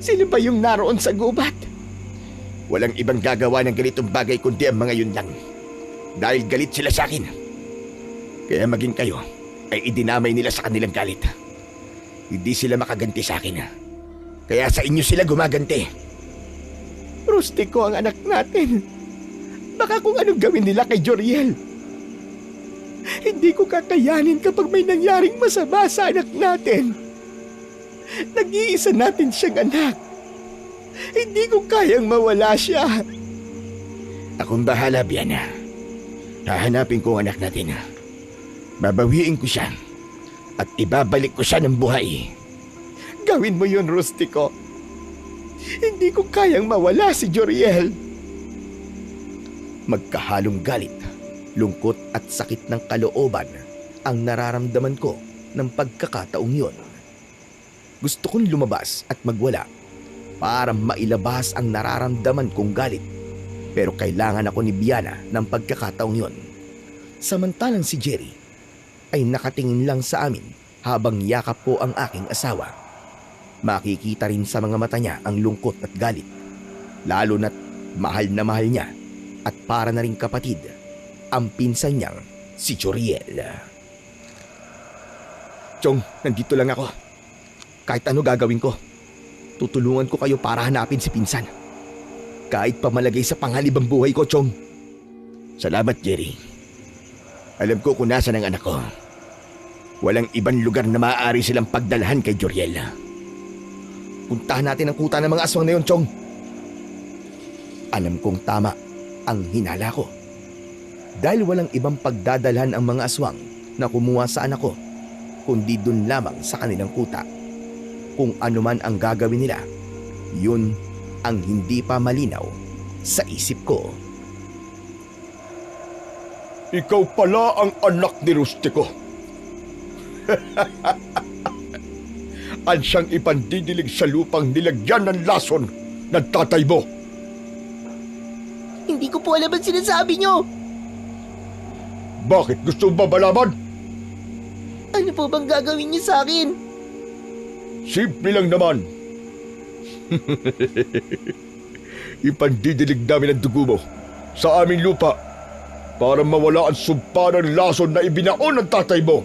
Sino ba yung naroon sa gubat? Walang ibang gagawa ng ganitong bagay kundi ang mga yun lang. Dahil galit sila sa akin. Kaya maging kayo ay idinamay nila sa kanilang galit. Hindi sila makaganti sa akin. Kaya sa inyo sila gumaganti. Rustico ang anak natin. Baka kung anong gawin nila kay Joriel. Hindi ko kakayanin kapag may nangyaring masama sa anak natin. Nag-iisa natin siyang anak. Hindi ko kayang mawala siya. Akong bahala, Biana. Hahanapin ko ang anak natin. Babawiin ko siya at ibabalik ko siya ng buhay. Gawin mo yun, Rustico. Hindi ko kayang mawala si Joriel. Magkahalong galit, lungkot at sakit ng kalooban ang nararamdaman ko ng pagkakataong yon. Gusto kong lumabas at magwala para mailabas ang nararamdaman kong galit. Pero kailangan ako ni Biana ng pagkakataong yon. Samantalang si Jerry ay nakatingin lang sa amin habang yakap ko ang aking asawa. Makikita rin sa mga mata niya ang lungkot at galit. Lalo na't mahal na mahal niya at para na rin kapatid ang pinsan niyang si Joriel. Chong, nandito lang ako. Kahit ano gagawin ko, tutulungan ko kayo para hanapin si pinsan. Kahit pa malagay sa panganib ang buhay ko, Chong. Salamat, Jerry. Alam ko kung nasa ng anak ko. Walang ibang lugar na maaari silang pagdalhan kay Joriel. Puntahan natin ang kuta ng mga aswang na yon, Chong. Alam kong tama ang hinala ko. Dahil walang ibang pagdadalhan ang mga aswang na kumuha sa anak ko, kundi dun lamang sa kanilang kuta. Kung ano man ang gagawin nila, yun ang hindi pa malinaw sa isip ko. Ikaw pala ang anak ni Rustico. Ang siyang ipandidilig sa lupang nilagyan ng lason ng tatay mo. Hindi ko po alam ang sinasabi nyo. Bakit gusto mo ba malaman? Ano po bang gagawin niyo sa akin? Simple lang naman. Ipandidilig namin ang dugo mo sa aming lupa para mawala ang sumpa ng lason na ibinaon ng tatay mo.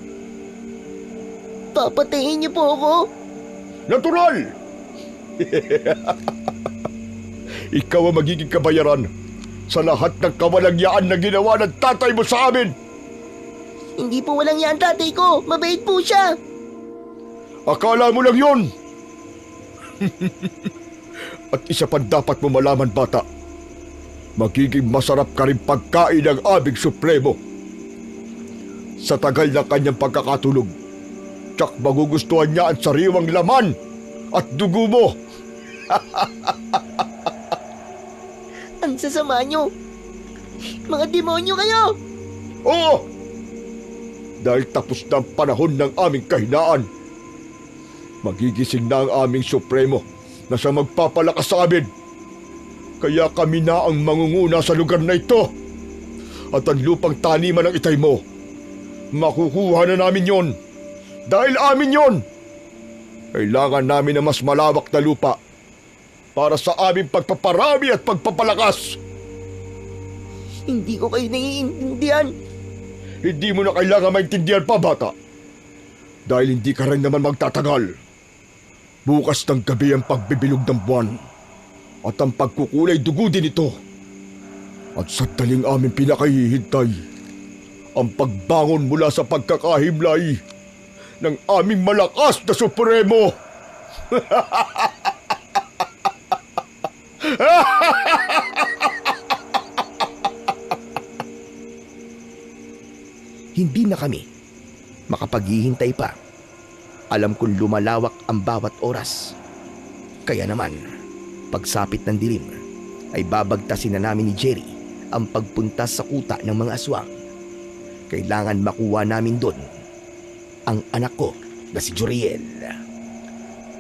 Papatayin niyo po ako? Natural! Ikaw ang magiging kabayaran sa lahat ng kawalagyaan na ginawa ng tatay mo sa amin. Hindi po walang yan tatay ko. Mabait po siya. Akala mo lang yun! At isa pa dapat mo malaman, bata. Magiging masarap ka rin pagkain ng aming supremo. Sa tagal ng kanyang pagkakatulog, tsak magugustuhan niya ang sariwang laman at dugo mo. Ang sasama niyo. Mga demonyo kayo. Oo! Dahil tapos na ang panahon ng aming kahinaan. Magigising na ang aming supremo na siya magpapalakas sa amin. Kaya kami na ang mangunguna sa lugar na ito. At ang lupang taniman ng itay mo, makukuha na namin yon. Dahil amin yon. Kailangan namin ng mas malawak na lupa para sa aming pagpaparami at pagpapalakas. Hindi ko kayo naiintindihan. Hindi mo na kailangan maintindihan pa, bata. Dahil hindi ka rin naman magtatagal. Bukas ng gabi ang pagbibilog ng buwan at ang pagkukulay dugo din ito. At sa daling aming pinakahihintay, ang pagbangon mula sa pagkakahimlay ng aming malakas na supremo. Hindi na kami makapaghihintay pa. Alam kong lumalawak ang bawat oras. Kaya naman, pagsapit ng dilim, ay babagtasin na namin ni Jerry ang pagpunta sa kuta ng mga aswang. Kailangan makuha namin doon ang anak ko na si Joriel.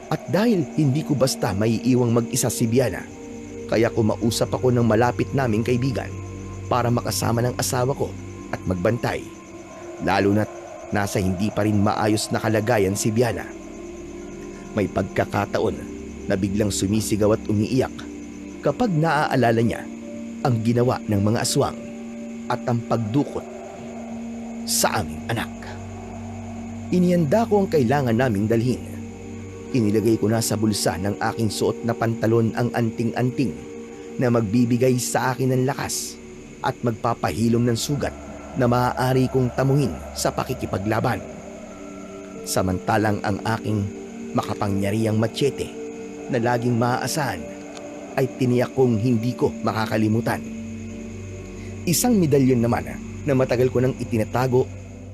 At dahil hindi ko basta maiiwang mag-isa si Biana, kaya kumausap ako ng malapit naming kaibigan para makasama ng asawa ko at magbantay. Lalo na't nasa hindi pa rin maayos na kalagayan si Biana. May pagkakataon na biglang sumisigaw at umiiyak kapag naaalala niya ang ginawa ng mga aswang at ang pagdukot sa aming anak. Inihanda ko ang kailangan naming dalhin. Inilagay ko na sa bulsa ng aking suot na pantalon ang anting-anting na magbibigay sa akin ng lakas at magpapahilom ng sugat na maaari kong tamuhin sa pakikipaglaban. Samantalang ang aking makapangyarihang machete na laging maaasahan ay tiniyak kong hindi ko makakalimutan. Isang medalyon naman na matagal ko nang itinatago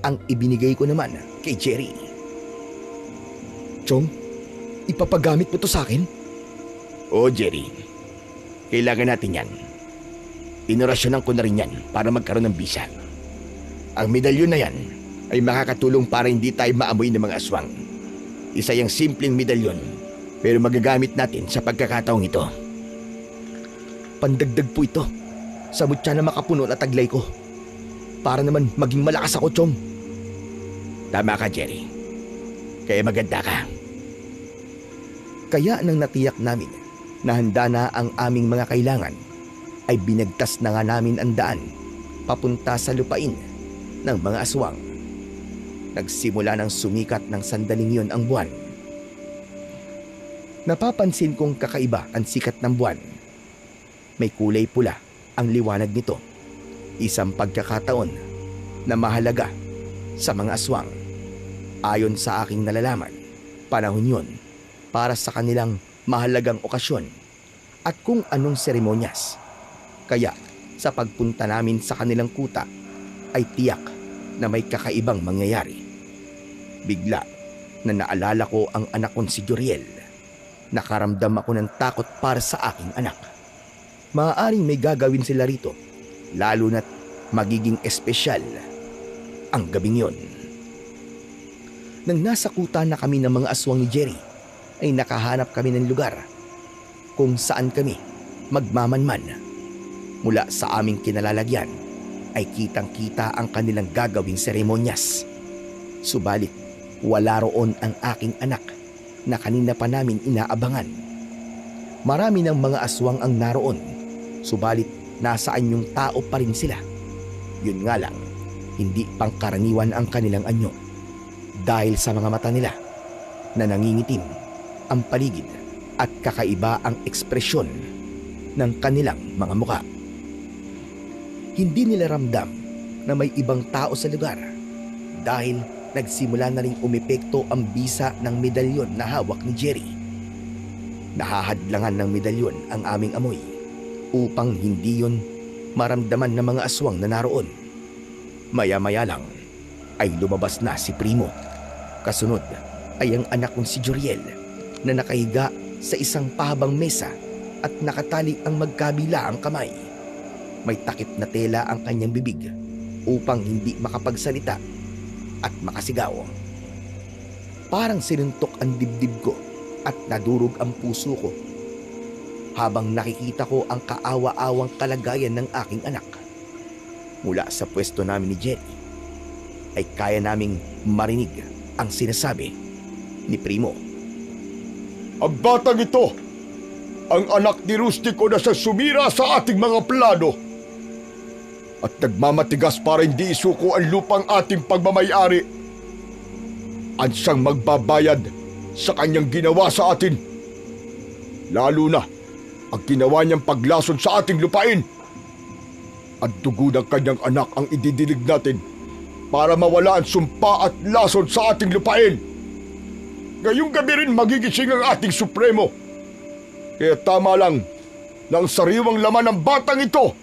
ang ibinigay ko naman kay Jerry. Chong, ipapagamit mo to sa akin? Oo, Jerry. Kailangan natin yan. Inorasyonan ko na rin yan para magkaroon ng bisa. Ang medalyon na yan ay makakatulong para hindi tayo maamoy ng mga aswang. Isa yung simpleng medalyon, pero magagamit natin sa pagkakataong ito. Pandagdag po ito sa mutya na makapuno na taglay ko. Para naman maging malakas ako, Chong. Tama ka, Jerry. Kaya maganda ka. Kaya nang natiyak namin na handa na ang aming mga kailangan, ay binagtas na nga namin ang daan papunta sa lupain ng mga aswang. Nagsimula ng sumikat ng sandaling yun ang buwan. Napapansin kong kakaiba ang sikat ng buwan. May kulay pula ang liwanag nito. Isang pagkakataon na mahalaga sa mga aswang. Ayon sa aking nalalaman, panahon yun para sa kanilang mahalagang okasyon at kung anong seremonyas. Kaya sa pagpunta namin sa kanilang kuta ay tiyak na may kakaibang mangyayari. Bigla na naalala ko ang anak kong si Joriel. Nakaramdam ako ng takot para sa aking anak. Maaaring may gagawin sila rito, lalo na't magiging espesyal ang gabing yon. Nang nasa kuta na kami ng mga aswang ni Jerry, ay nakahanap kami ng lugar kung saan kami magmamanman. Mula sa aming kinalalagyan ay kitang-kita ang kanilang gagawing seremonyas. Subalit wala roon ang aking anak na kanina pa namin inaabangan. Marami ng mga aswang ang naroon, subalit nasaan yung tao pa rin sila. Yun nga lang, hindi pangkaraniwan ang kanilang anyo dahil sa mga mata nila na nangingitim ang paligid at kakaiba ang ekspresyon ng kanilang mga mukha. Hindi nila ramdam na may ibang tao sa lugar dahil nagsimula na ring umepekto ang bisa ng medalyon na hawak ni Jerry. Nahahadlangan ng medalyon ang aming amoy upang hindi yun maramdaman ng mga aswang na naroon. Maya-maya lang ay lumabas na si Primo. Kasunod ay ang anak kong si Joriel na nakahiga sa isang pahabang mesa at nakatali ang magkabila ang kamay. May takip na tela ang kanyang bibig upang hindi makapagsalita at makasigaw. Parang sinuntok ang dibdib ko at nadurog ang puso ko habang nakikita ko ang kaawa-awang kalagayan ng aking anak. Mula sa pwesto namin ni Jerry ay kaya naming marinig ang sinasabi ni Primo. Ang batang ito, ang anak ni Rustico na sa sumira sa ating mga plano at nagmamatigas para hindi isuko ang lupang ating pagmamayari. Ansang magbabayad sa kanyang ginawa sa atin. Lalo na ang ginawa niyang paglason sa ating lupain. Ang dugo ng kanyang anak ang ididilig natin para mawala ang sumpa at lason sa ating lupain. Ngayong gabi rin magigising ang ating Supremo. Kaya tama lang na ang sariwang laman ng batang ito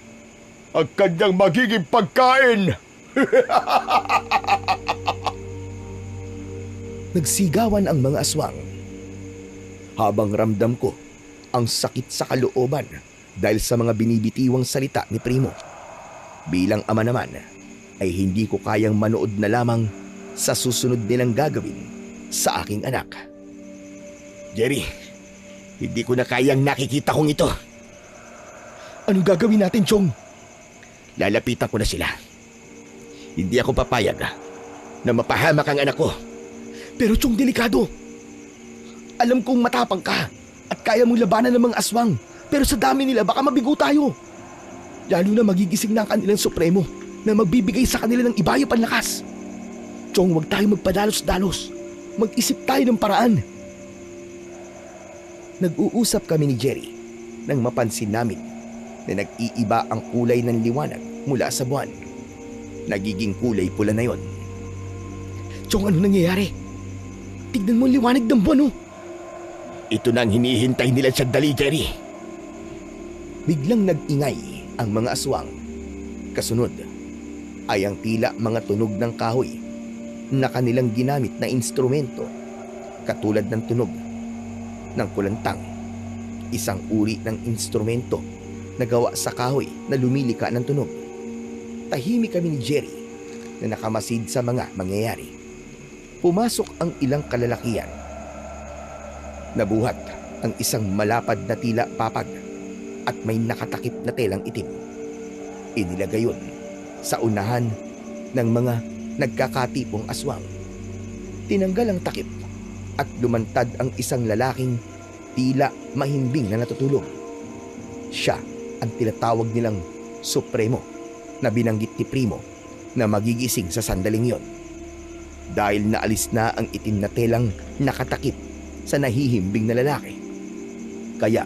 ang kanyang magiging pagkain. Nagsigawan ang mga aswang habang ramdam ko ang sakit sa kalooban dahil sa mga binibitiwang salita ni Primo. Bilang ama naman ay hindi ko kayang manood na lamang sa susunod nilang gagawin sa aking anak. Jerry, hindi ko na kayang nakikita kong ito. Anong gagawin natin, Chong? Lalapitan ko na sila. Hindi ako papayag na mapahamak ang anak ko. Pero Chong, delikado. Alam kong matapang ka at kaya mong labanan ng mga aswang. Pero sa dami nila baka mabigo tayo. Lalo na magigising na ang kanilang Supremo na magbibigay sa kanila ng ibayo panlakas. Chong, huwag tayo magpadalos-dalos. Mag-isip tayo ng paraan. Nag-uusap kami ni Jerry nang mapansin namin na nag-iiba ang kulay ng liwanag mula sa buwan. Nagiging kulay pula na yon. Chong, ano nangyayari? Tignan mo ang liwanag ng buwan, oh. Ito na ang hinihintay nila sa dali, Jerry. Biglang nag-ingay ang mga aswang. Kasunod ay ang tila mga tunog ng kahoy na kanilang ginamit na instrumento, katulad ng tunog ng kulantang, isang uri ng instrumento na gawa sa kahoy na lumilika ng tunog. Tahimik kami ni Jerry na nakamasid sa mga mangyayari. Pumasok ang ilang kalalakian. Nabuhat ang isang malapad na tila papag at may nakatakip na telang itim. Inilagay yun sa unahan ng mga nagkakatipong aswang. Tinanggal ang takip at lumantad ang isang lalaking tila mahimbing na natutulog. Siya ang tinatawag nilang Supremo na binanggit ni Primo na magigising sa sandaling yon. Dahil naalis na ang itim na telang nakatakip sa nahihimbing na lalaki. Kaya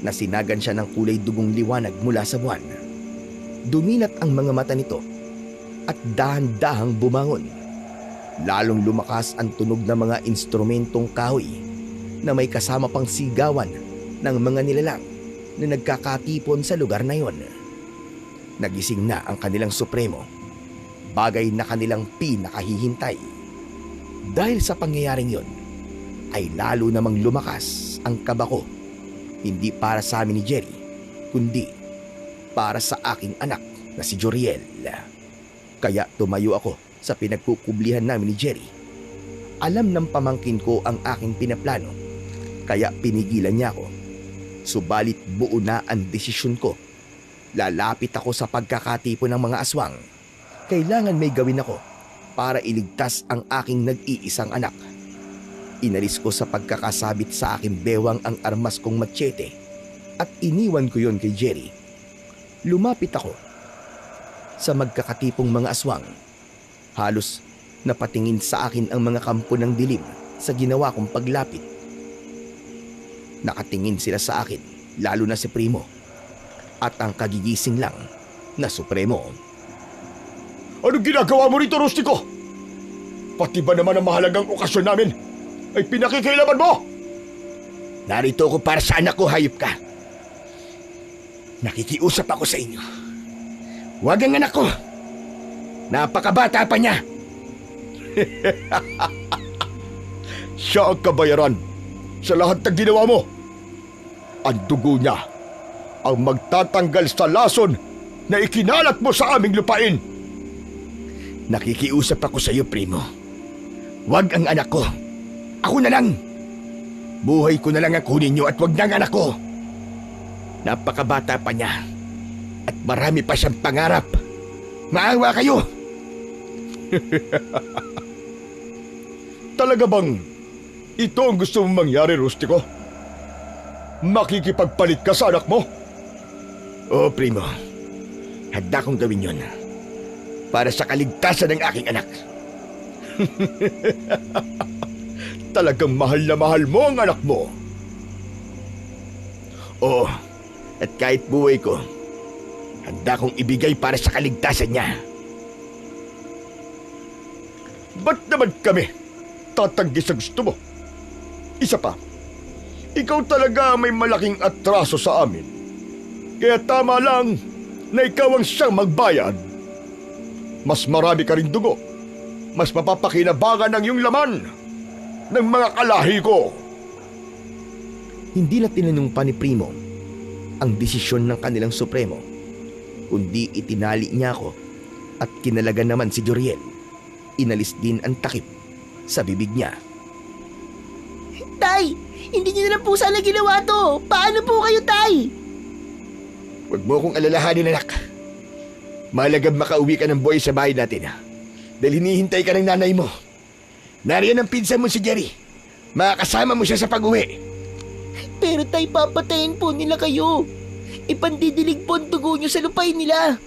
nasinagan siya ng kulay dugong liwanag mula sa buwan. Duminat ang mga mata nito at dahan-dahang bumangon. Lalong lumakas ang tunog ng mga instrumentong kahoy na may kasama pang sigawan ng mga nilalang na nagkakatipon sa lugar na yon. Nagising na ang kanilang Supremo, bagay na kanilang pinakahihintay. Dahil sa pangyayaring yon, ay lalo namang lumakas ang kaba ko, hindi para sa amin ni Jerry, kundi para sa aking anak na si Joriel. Kaya tumayo ako sa pinagkukublihan namin ni Jerry. Alam ng pamangkin ko ang aking pinaplano, kaya pinigilan niya ako. Subalit buo na ang desisyon ko. Lalapit ako sa pagkakatipon ng mga aswang. Kailangan may gawin ako para iligtas ang aking nag-iisang anak. Inalis ko sa pagkakasabit sa aking bewang ang armas kong machete at iniwan ko yon kay Jerry. Lumapit ako sa magkakatipong mga aswang. Halos napatingin sa akin ang mga kampo ng dilim sa ginawa kong paglapit. Nakatingin sila sa akin, lalo na si Primo at ang kagigising lang na Supremo. Anong ginagawa mo rito, Rustico? Pati ba naman ang mahalagang okasyon namin ay pinakikailaman mo? Narito ako para sa anak ko, hayop ka. Nakikiusap ako sa inyo. Huwag ang anak ko. Napakabata pa niya. Siya ang kabayaran sa lahat ng ginawa mo. Ang dugo niya ang magtatanggal sa lason na ikinalat mo sa aming lupain. Nakikiusap ako sa iyo, Primo. Huwag ang anak ko. Ako na lang. Buhay ko na lang ang kunin niyo at wag na ang anak ko. Napakabata pa niya. At marami pa siyang pangarap. Maawa kayo. Talaga bang ito ang gusto mong mangyari, Rustico? Makikipagpalit ka sa anak mo? Oo, Primo. Handa kong gawin yun. Para sa kaligtasan ng aking anak. Talagang mahal na mahal mo ang anak mo. Oo. At kahit buhay ko, handa kong ibigay para sa kaligtasan niya. Ba't naman kami tatanggi sa gusto mo? Isa pa, ikaw talaga may malaking atraso sa amin. Kaya tama lang na ikaw ang siyang magbayad. Mas marami ka rin dugo. Mas mapapakinabangan ang iyong laman ng mga kalahi ko. Hindi na tinanong pa ni Primo ang desisyon ng kanilang supremo, kundi itinali niya ako at kinalagan naman si Joriel. Inalis din ang takip sa bibig niya. Tay, hindi niyo na lang po sana ginawa to. Paano po kayo, Tay? Huwag mo akong alalahanin, anak. Mahalagang makauwi ka ng buhay sa bahay natin. Dahil hinihintay ka ng nanay mo. Nariyan ang pinsan mo si Jerry. Makakasama mo siya sa pag-uwi. Pero Tay, papatayin po nila kayo. Ipandidilig po ang dugo niyo sa lupain nila.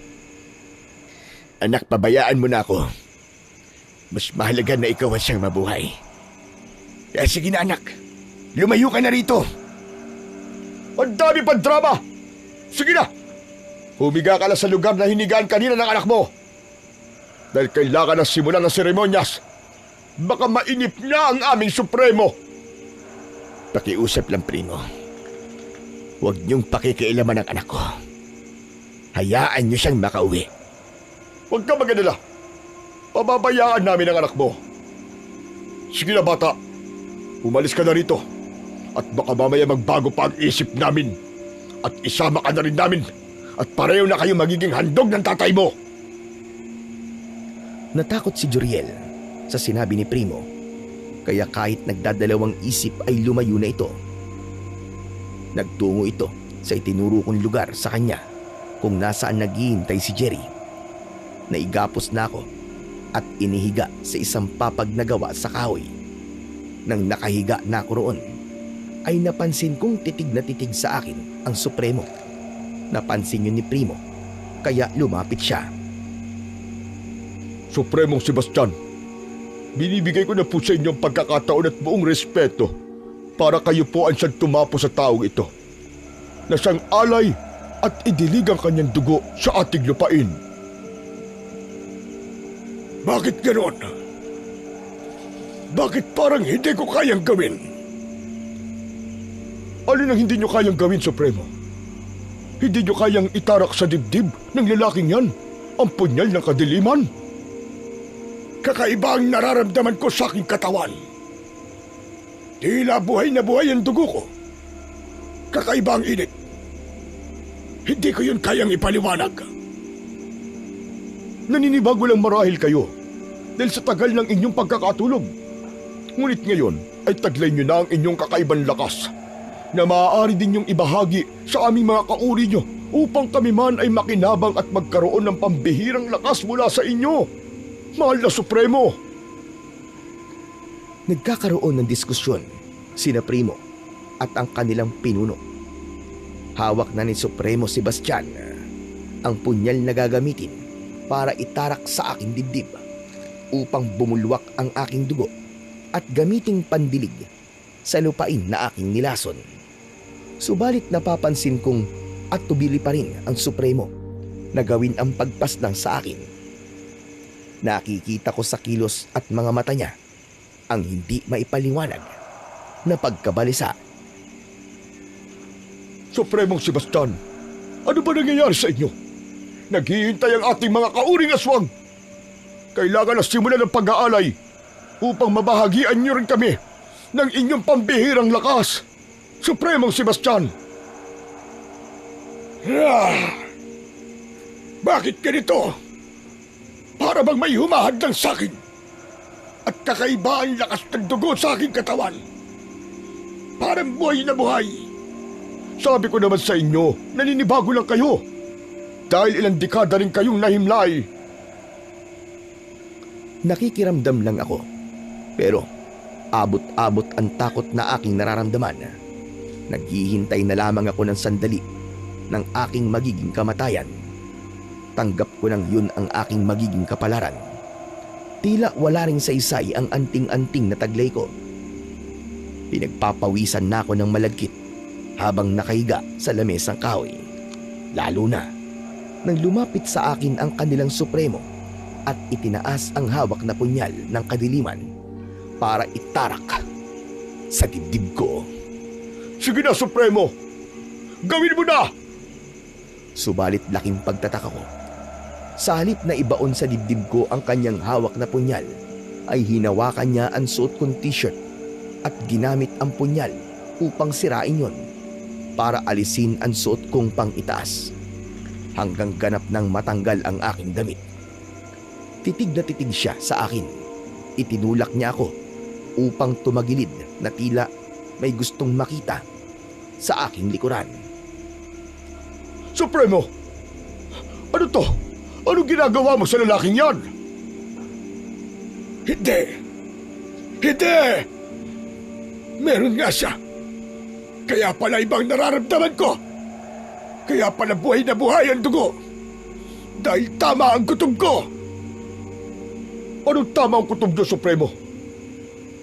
Anak, pabayaan mo na ako. Mas mahalaga na ikaw ang siyang mabuhay. Kaya sige na, anak. Lumayo ka na rito. Ang dami pang drama! Sige na! Humiga ka na sa lugar na hinigaan kanina ng anak mo. Dahil kailangan na simulan ng seremonyas. Baka mainip na ang aming supremo. Pakiusap lang, Primo. Huwag niyong pakikialaman ang anak ko. Hayaan niyo siyang makauwi. Huwag ka mag-alala. Pababayaan namin ang anak mo. Sige na, bata. Umalis ka na rito. At baka mamaya magbago pa ang isip namin. At isama ka na rin namin. At pareho na kayo magiging handog ng tatay mo. Natakot si Joriel sa sinabi ni Primo, kaya kahit nagdadalawang isip ay lumayo na ito. Nagtungo ito sa itinuro kong lugar sa kanya kung nasaan naghihintay si Jerry. Naigapos na ako at inihiga sa isang papag na gawa sa kahoy. Nang nakahiga na ako roon, ay napansin kong titig na titig sa akin ang supremo. Napansin yun ni Primo, kaya lumapit siya. Supremong Sebastian, binibigay ko na po sa inyo ang pagkakataon at buong respeto para kayo po ang siyang tumapo sa taong ito na siyang alay at idilig ang kanyang dugo sa ating lupain. Bakit ganoon? Bakit parang hindi ko kayang gawin? Alin ang hindi nyo kayang gawin, Supremo? Hindi nyo kayang itarak sa dibdib ng lalaking yan ang punyal ng kadiliman? Kakaiba ang nararamdaman ko sa aking katawan. Tila buhay na buhay ang dugo ko. Kakaiba ang init. Hindi ko yun kayang ipaliwanag. Naninibago lang marahil kayo dahil sa tagal ng inyong pagkakatulog. Ngunit ngayon ay taglay nyo na ang inyong kakaibang lakas na maaari din niyong ibahagi sa aming mga kauri nyo upang kami man ay makinabang at magkaroon ng pambihirang lakas mula sa inyo. Mahal na Supremo! Nagkakaroon ng diskusyon sina Primo at ang kanilang pinuno. Hawak na ni Supremo Sebastian ang punyal na gagamitin para itarak sa aking dibdib upang bumulwak ang aking dugo at gamiting pandilig sa lupain na aking nilason. Subalit napapansin kong at tubili pa rin ang Supremo na gawin ang pagpaslang sa akin. Nakikita ko sa kilos at mga mata niya ang hindi maipaliwanag na pagkabalisa. Supremong Sebastian, ano ba nangyayari sa inyo? Naghihintay ang ating mga kauring aswang. Kailangan na simulan ng pag-aalay upang mabahagian niyo rin kami ng inyong pambihirang lakas. Supremong Sebastian! Bakit ganito? Para bang may humahadlang sa akin? at kakaiba ang lakas ng dugo sa aking katawan. Parang buhay na buhay. Sabi ko naman sa inyo, naninibago lang kayo. Dahil ilang dekada rin kayong nahimlay. Nakikiramdam lang ako. Pero abot-abot ang takot na aking nararamdaman. Naghihintay na lamang ako ng sandali ng aking magiging kamatayan. Tanggap ko nang yun ang aking magiging kapalaran. Tila wala ring saysay ang anting-anting na taglay ko. Pinagpapawisan na ako ng malagkit habang nakahiga sa lamesang kahoy. Lalo na nang lumapit sa akin ang kanilang supremo at itinaas ang hawak na punyal ng kadiliman para itarak sa dibdib ko. Sige na, Supremo! Gawin mo na! Subalit laking pagtataka ko. Sa halip na ibaon sa dibdib ko ang kanyang hawak na punyal, ay hinawakan niya ang suot kong t-shirt at ginamit ang punyal upang sirain yon para alisin ang suot kong pang-itaas hanggang ganap nang matanggal ang aking damit. Titig na titig siya sa akin. Itinulak niya ako upang tumagilid na tila may gustong makita sa aking likuran. Supremo! Ano to? Anong ginagawa mo sa lalaking yan? Hindi! Hindi! Meron nga siya. Kaya pala ibang nararamdaman ko. Kaya pala buhay na buhay ang dugo. Dahil tama ang kutob ko. Anong tama ang kutob niyo, Supremo?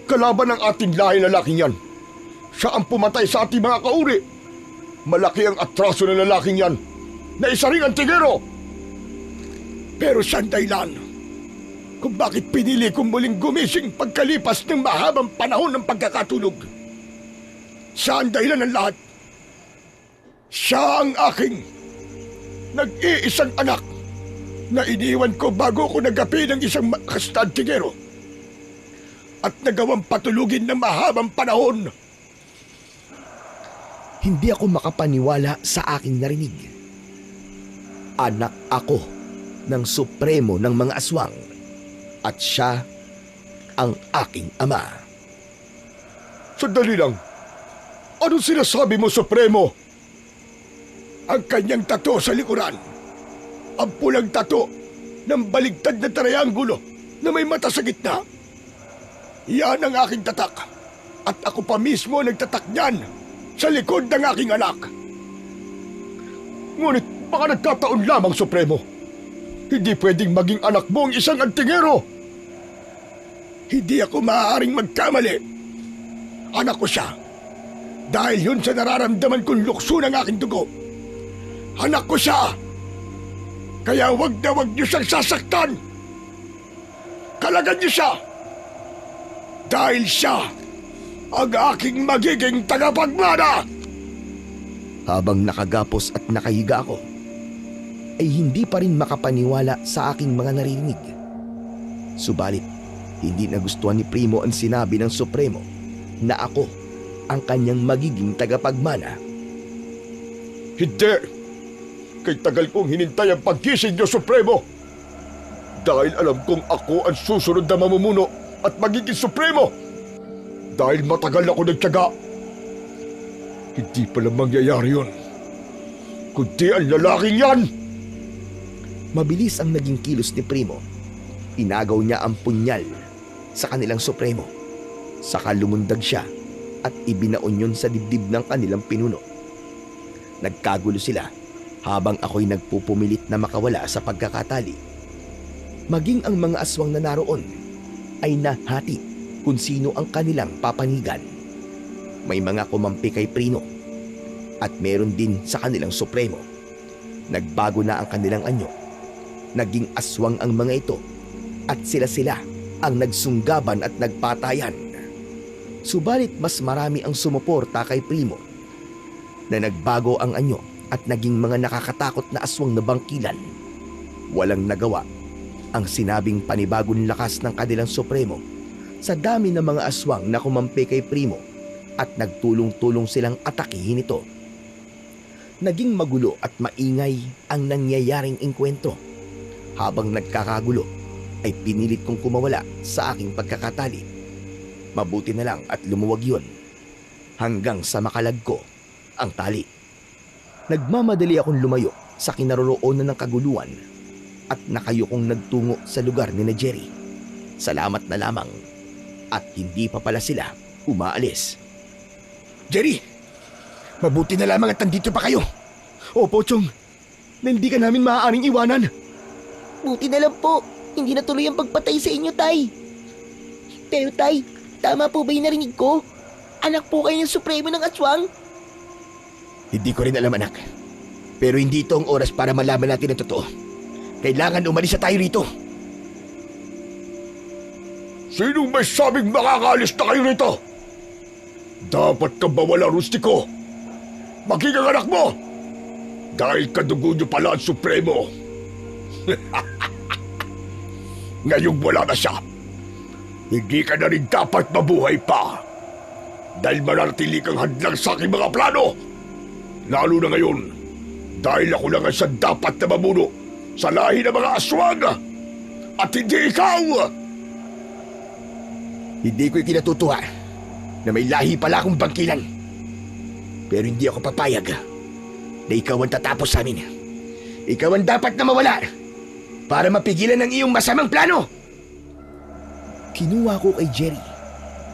Kalaban ng ating lahi lalaking yan. Siya ang pumatay sa ating mga kauri. Malaki ang atraso ng lalaking yan na isa ring antigero. Pero siyang dahilan kung bakit pinili kong muling gumising pagkalipas ng mahabang panahon ng pagkakatulog. Siya ang dahilan ng lahat. Siya ang aking nag-iisang anak na iniwan ko bago ko nagapi ng isang malakas na antigero at nagawang patulugin ng mahabang panahon. Hindi ako makapaniwala sa aking narinig. Anak ako ng supremo ng mga aswang at siya ang aking ama. Sandali lang. Anong sinasabi mo, Supremo? Ang kanyang tato sa likuran. Ang pulang tato ng baligtad na triangulo na may mata sa gitna. Yan ang aking tatak. At ako pa mismo nagtatak niyan sa likod ng aking anak. Ngunit baka nagkataon lamang, Supremo. Hindi pwedeng maging anak mo ang isang antingero. Hindi ako maaaring magkamali. Anak ko siya. Dahil yun sa nararamdaman kong lukso ng aking dugo. Anak ko siya. Kaya wag na wag niyo siyang sasaktan. Kalagan niyo siya. Dahil siya ang aking magiging tagapagmana. Habang nakagapos at nakahiga ako, ay hindi pa rin makapaniwala sa aking mga naririnig. Subalit, hindi nagustuhan ni Primo ang sinabi ng Supremo na ako ang kanyang magiging tagapagmana. Hindi! Kay tagal kong hinintay ang pagkising niyo, Supremo. Dahil alam kong ako ang susunod na mamumuno at magiging Supremo. Dahil matagal ako nagtiyaga. Hindi pala mangyayari yun. Kundi ang lalaking yan! Mabilis ang naging kilos ni Primo. Inagaw niya ang punyal sa kanilang Supremo. Saka lumundag siya at ibinaon yun sa dibdib ng kanilang pinuno. Nagkagulo sila habang ako'y nagpupumilit na makawala sa pagkakatali. Maging ang mga aswang na naroon ay nahati kung sino ang kanilang papanigan. May mga kumampi kay Prino at meron din sa kanilang Supremo. Nagbago na ang kanilang anyo. Naging aswang ang mga ito at sila-sila ang nagsunggaban at nagpatayan. Subalit mas marami ang sumuporta kay Primo na nagbago ang anyo at naging mga nakakatakot na aswang na bangkilan. Walang nagawa ang sinabing panibagong lakas ng kanilang Supremo sa dami ng mga aswang na kumampi kay Primo at nagtulong-tulong silang atakihin ito. Naging magulo at maingay ang nangyayaring engkwentro. Habang nagkakagulo ay pinilit kong kumawala sa aking pagkakatali. Mabuti na lang at lumuwag yun hanggang sa makalag ko ang tali. Nagmamadali akong lumayo sa kinaroroonan ng kaguluhan at nakayukong nagtungo sa lugar ni na Jerry. Salamat na lamang at hindi pa pala sila umaalis. Jerry! Mabuti na lamang at nandito pa kayo. Opo, Chong. Na hindi ka namin maaaring iwanan. Buti na lang po, hindi natuloy ang pagpatay sa inyo, Tay. Pero Tay, tama po ba yung narinig ko? Anak po kayo ng Supremo ng Aswang? Hindi ko rin alam, anak. Pero hindi ito ang oras para malaman natin ang totoo. Kailangan umalis na tayo rito. Sinong may sabing makakaalis na kayo rito? Dapat ka bawala, Rustiko. Maging ang anak mo! Dahil kadugo niyo pala ang Supremo. Ngayong wala na siya, hindi ka na rin dapat mabuhay pa. Dahil manatili kang hadlang sa aking mga plano. Lalo na ngayon, dahil ako lang ang siya dapat na mamuno sa lahi ng mga aswang. At hindi ikaw! Hindi ko ikinatutuwa na may lahi pala akong bangkilan. Pero hindi ako papayag na ikaw ang tatapos sa amin. Ikaw ang dapat na mawala para mapigilan ang iyong masamang plano. Kinuha ko kay Jerry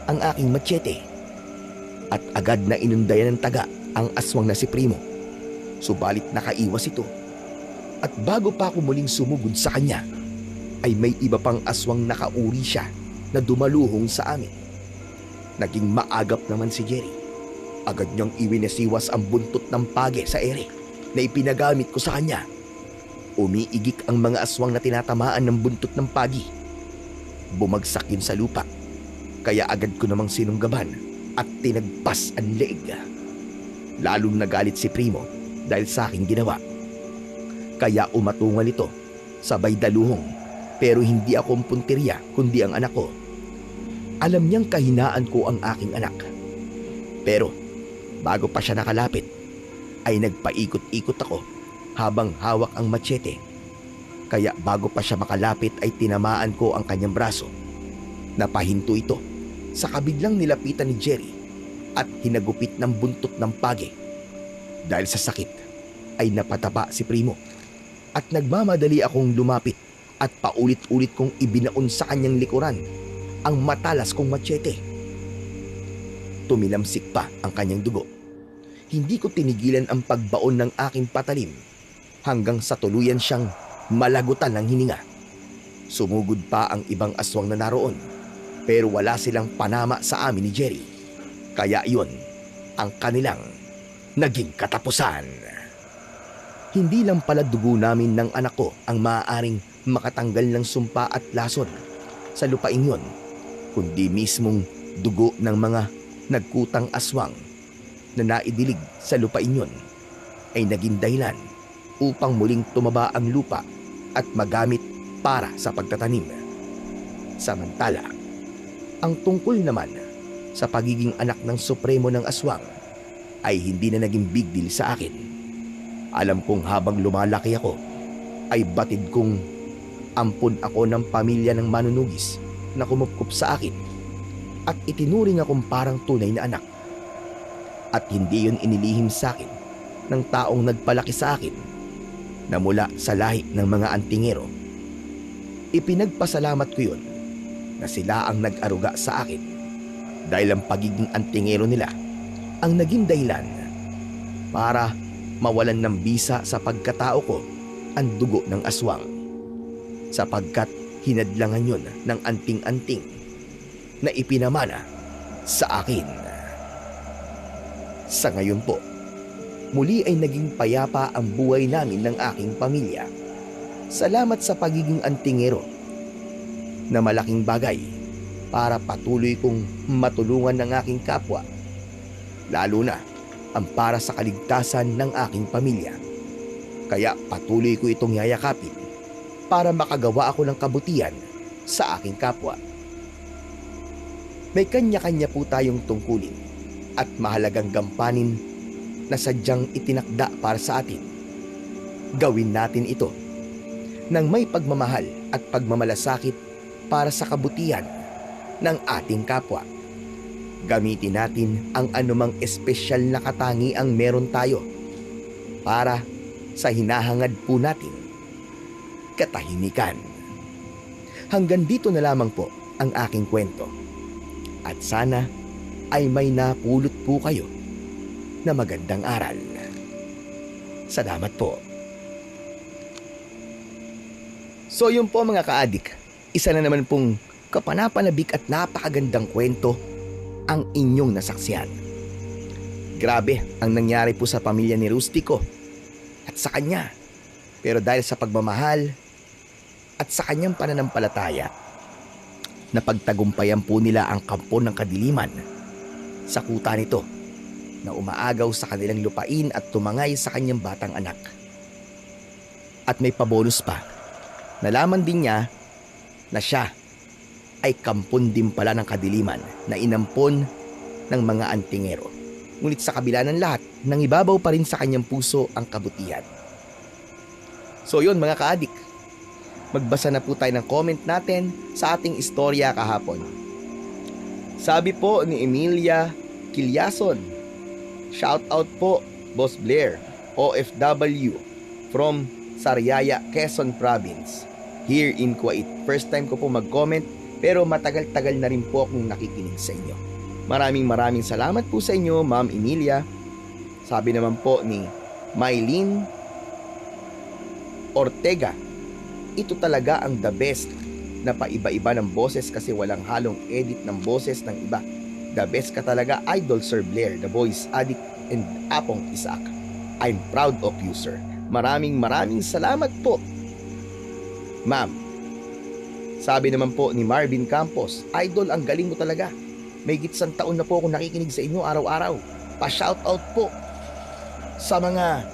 ang aking machete at agad na inundayan ng taga ang aswang na si Primo. Subalit nakaiwas ito. At bago pa ako muling sumugod sa kanya, ay may iba pang aswang nakauri siya na dumaluhong sa amin. Naging maagap naman si Jerry. Agad niyang iwinasiwas ang buntot ng page sa ere na ipinagamit ko sa kanya. Umiigik ang mga aswang na tinatamaan ng buntot ng pagi. Bumagsak yun sa lupa, kaya agad ko namang sinunggaban at tinagpas ang leeg. Lalong nagalit si Primo dahil sa aking ginawa. Kaya umatungal ito, sabay daluhong, pero hindi ako ang punteriya kundi ang anak ko. Alam niyang kahinaan ko ang aking anak. Pero bago pa siya nakalapit, ay nagpaikot-ikot ako habang hawak ang machete. Kaya bago pa siya makalapit ay tinamaan ko ang kanyang braso. Napahinto ito sa kabiglang nilapitan ni Jerry at hinagupit ng buntot ng page. Dahil sa sakit ay napataba si Primo at nagmamadali akong lumapit at paulit-ulit kong ibinaon sa kanyang likuran ang matalas kong machete. Tumilamsik pa ang kanyang dugo. Hindi ko tinigilan ang pagbaon ng aking patalim hanggang sa tuluyan siyang malagutan ng hininga. Sumugod pa ang ibang aswang na naroon pero wala silang panama sa amin ni Jerry. Kaya yun ang kanilang naging katapusan. Hindi lang pala dugo namin ng anak ko ang maaaring makatanggal ng sumpa at lason sa lupain yun, kundi mismong dugo ng mga nagkutang aswang na naidilig sa lupain yun ay naging dahilan upang muling tumaba ang lupa at magamit para sa pagtatanim. Samantala, ang tungkol naman sa pagiging anak ng Supremo ng aswang ay hindi na naging big deal sa akin. Alam kong habang lumalaki ako ay batid kong ampun ako ng pamilya ng manunugis na kumupkup sa akin at itinuring akong parang tunay na anak. At hindi yun inilihim sa akin ng taong nagpalaki sa akin na mula sa lahi ng mga antingero. Ipinagpasalamat ko yun na sila ang nag-aruga sa akin dahil ang pagiging antingero nila ang naging dahilan para mawalan ng bisa sa pagkatao ko ang dugo ng aswang, sapagkat hinadlangan yun ng anting-anting na ipinamana sa akin. Sa ngayon po, muli ay naging payapa ang buhay namin ng aking pamilya. Salamat sa pagiging antingero na malaking bagay para patuloy kong matulungan ng aking kapwa, lalo na ang para sa kaligtasan ng aking pamilya. Kaya patuloy ko itong yayakapin para makagawa ako ng kabutihan sa aking kapwa. May kanya-kanya po tayong tungkulin at mahalagang gampanin na sadyang itinakda para sa atin. Gawin natin ito ng may pagmamahal at pagmamalasakit para sa kabutihan ng ating kapwa. Gamitin natin ang anumang espesyal na katangiang meron tayo para sa hinahangad po natin katahimikan. Hanggang dito na lamang po ang aking kwento. At sana ay may napulot po kayo na magandang aral. Salamat po. So yun po mga kaadik, isa na naman pong kapanapanabik at napakagandang kwento ang inyong nasaksihan. Grabe ang nangyari po sa pamilya ni Rustico at sa kanya. Pero dahil sa pagmamahal at sa kanyang pananampalataya, napagtagumpayan po nila ang kampo ng kadiliman sa kuta nito na umaagaw sa kanilang lupain at tumangay sa kanyang batang anak. At may pabonus pa, nalaman din niya na siya ay kampon din pala ng kadiliman na inampon ng mga antingero. Ngunit sa kabila ng lahat, nangibabaw pa rin sa kanyang puso ang kabutihan. So yun mga kaadik, magbasa na po tayo ng comment natin sa ating istorya kahapon. Sabi po ni Emilia Kilyason, shout out po Boss Blair, OFW from Sariaya, Quezon Province, here in Kuwait. First time ko po mag-comment pero matagal-tagal na rin po akong nakikinig sa inyo. Maraming salamat po sa inyo, Ma'am Emilia. Sabi naman po ni Mylene Ortega, ito talaga ang the best na paiba-iba ng boses kasi walang halong edit ng boses ng iba. The best ka talaga, Idol Sir Blair, the voice addict and Apong Isaac. I'm proud of you, sir. Maraming salamat po, ma'am. Sabi naman po ni Marvin Campos, Idol, ang galing mo talaga. May gitsang taon na po ako nakikinig sa inyo araw-araw. Pa-shoutout po sa mga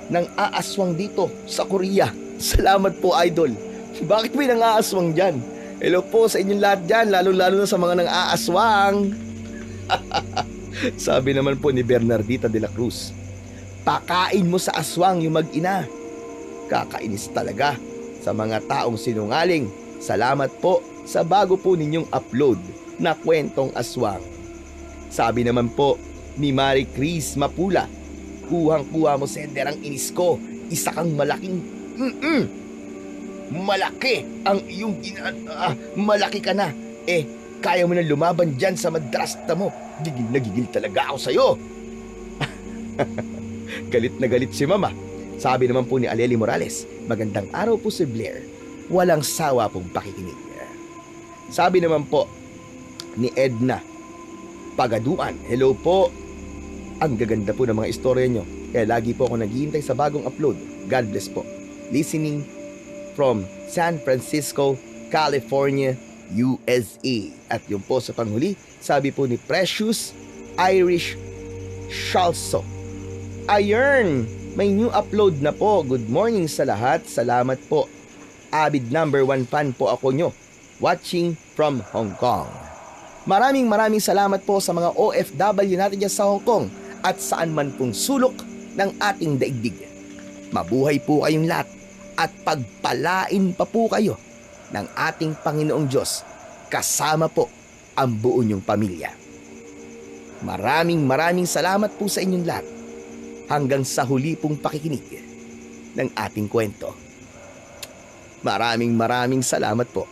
nang aaswang dito sa Korea. Salamat po, Idol. Bakit may nang aaswang dyan? Hello po sa inyong lahat dyan, lalo-lalo na sa mga nang aaswang. Sabi naman po ni Bernardita de la Cruz, pakain mo sa aswang yung mag-ina. Kakainis talaga sa mga taong sinungaling. Salamat po sa bago po ninyong upload na kwentong aswang. Sabi naman po ni Marie Chris Mapula, kuhang-kuha mo sender ang inis ko. Isa kang malaking malaki ang iyong malaki ka na. Kaya mo na lumaban dyan sa madrasta mo. Gigil na gigil talaga ako sa'yo. Galit na galit si Mama. Sabi naman po ni Aleli Morales, magandang araw po si Blair. Walang sawa pong pakikinig. Sabi naman po ni Edna Pagaduan, hello po. Ang gaganda po ng mga istorya nyo. Kaya lagi po ako naghihintay sa bagong upload. God bless po. Listening from San Francisco, California, USA. At yun po sa panghuli, sabi po ni Precious Irish Shalso, ayun, may new upload na po. Good morning sa lahat. Salamat po. Avid number 1 fan po ako nyo. Watching from Hong Kong. Maraming salamat po sa mga OFW natin dyan sa Hong Kong at saan man pong sulok ng ating daigdig. Mabuhay po kayong lahat at pagpalain pa po kayo ng ating Panginoong Diyos kasama po ang buo niyong pamilya. Maraming salamat po sa inyong lahat hanggang sa huli pong pakikinig ng ating kwento. Maraming salamat po.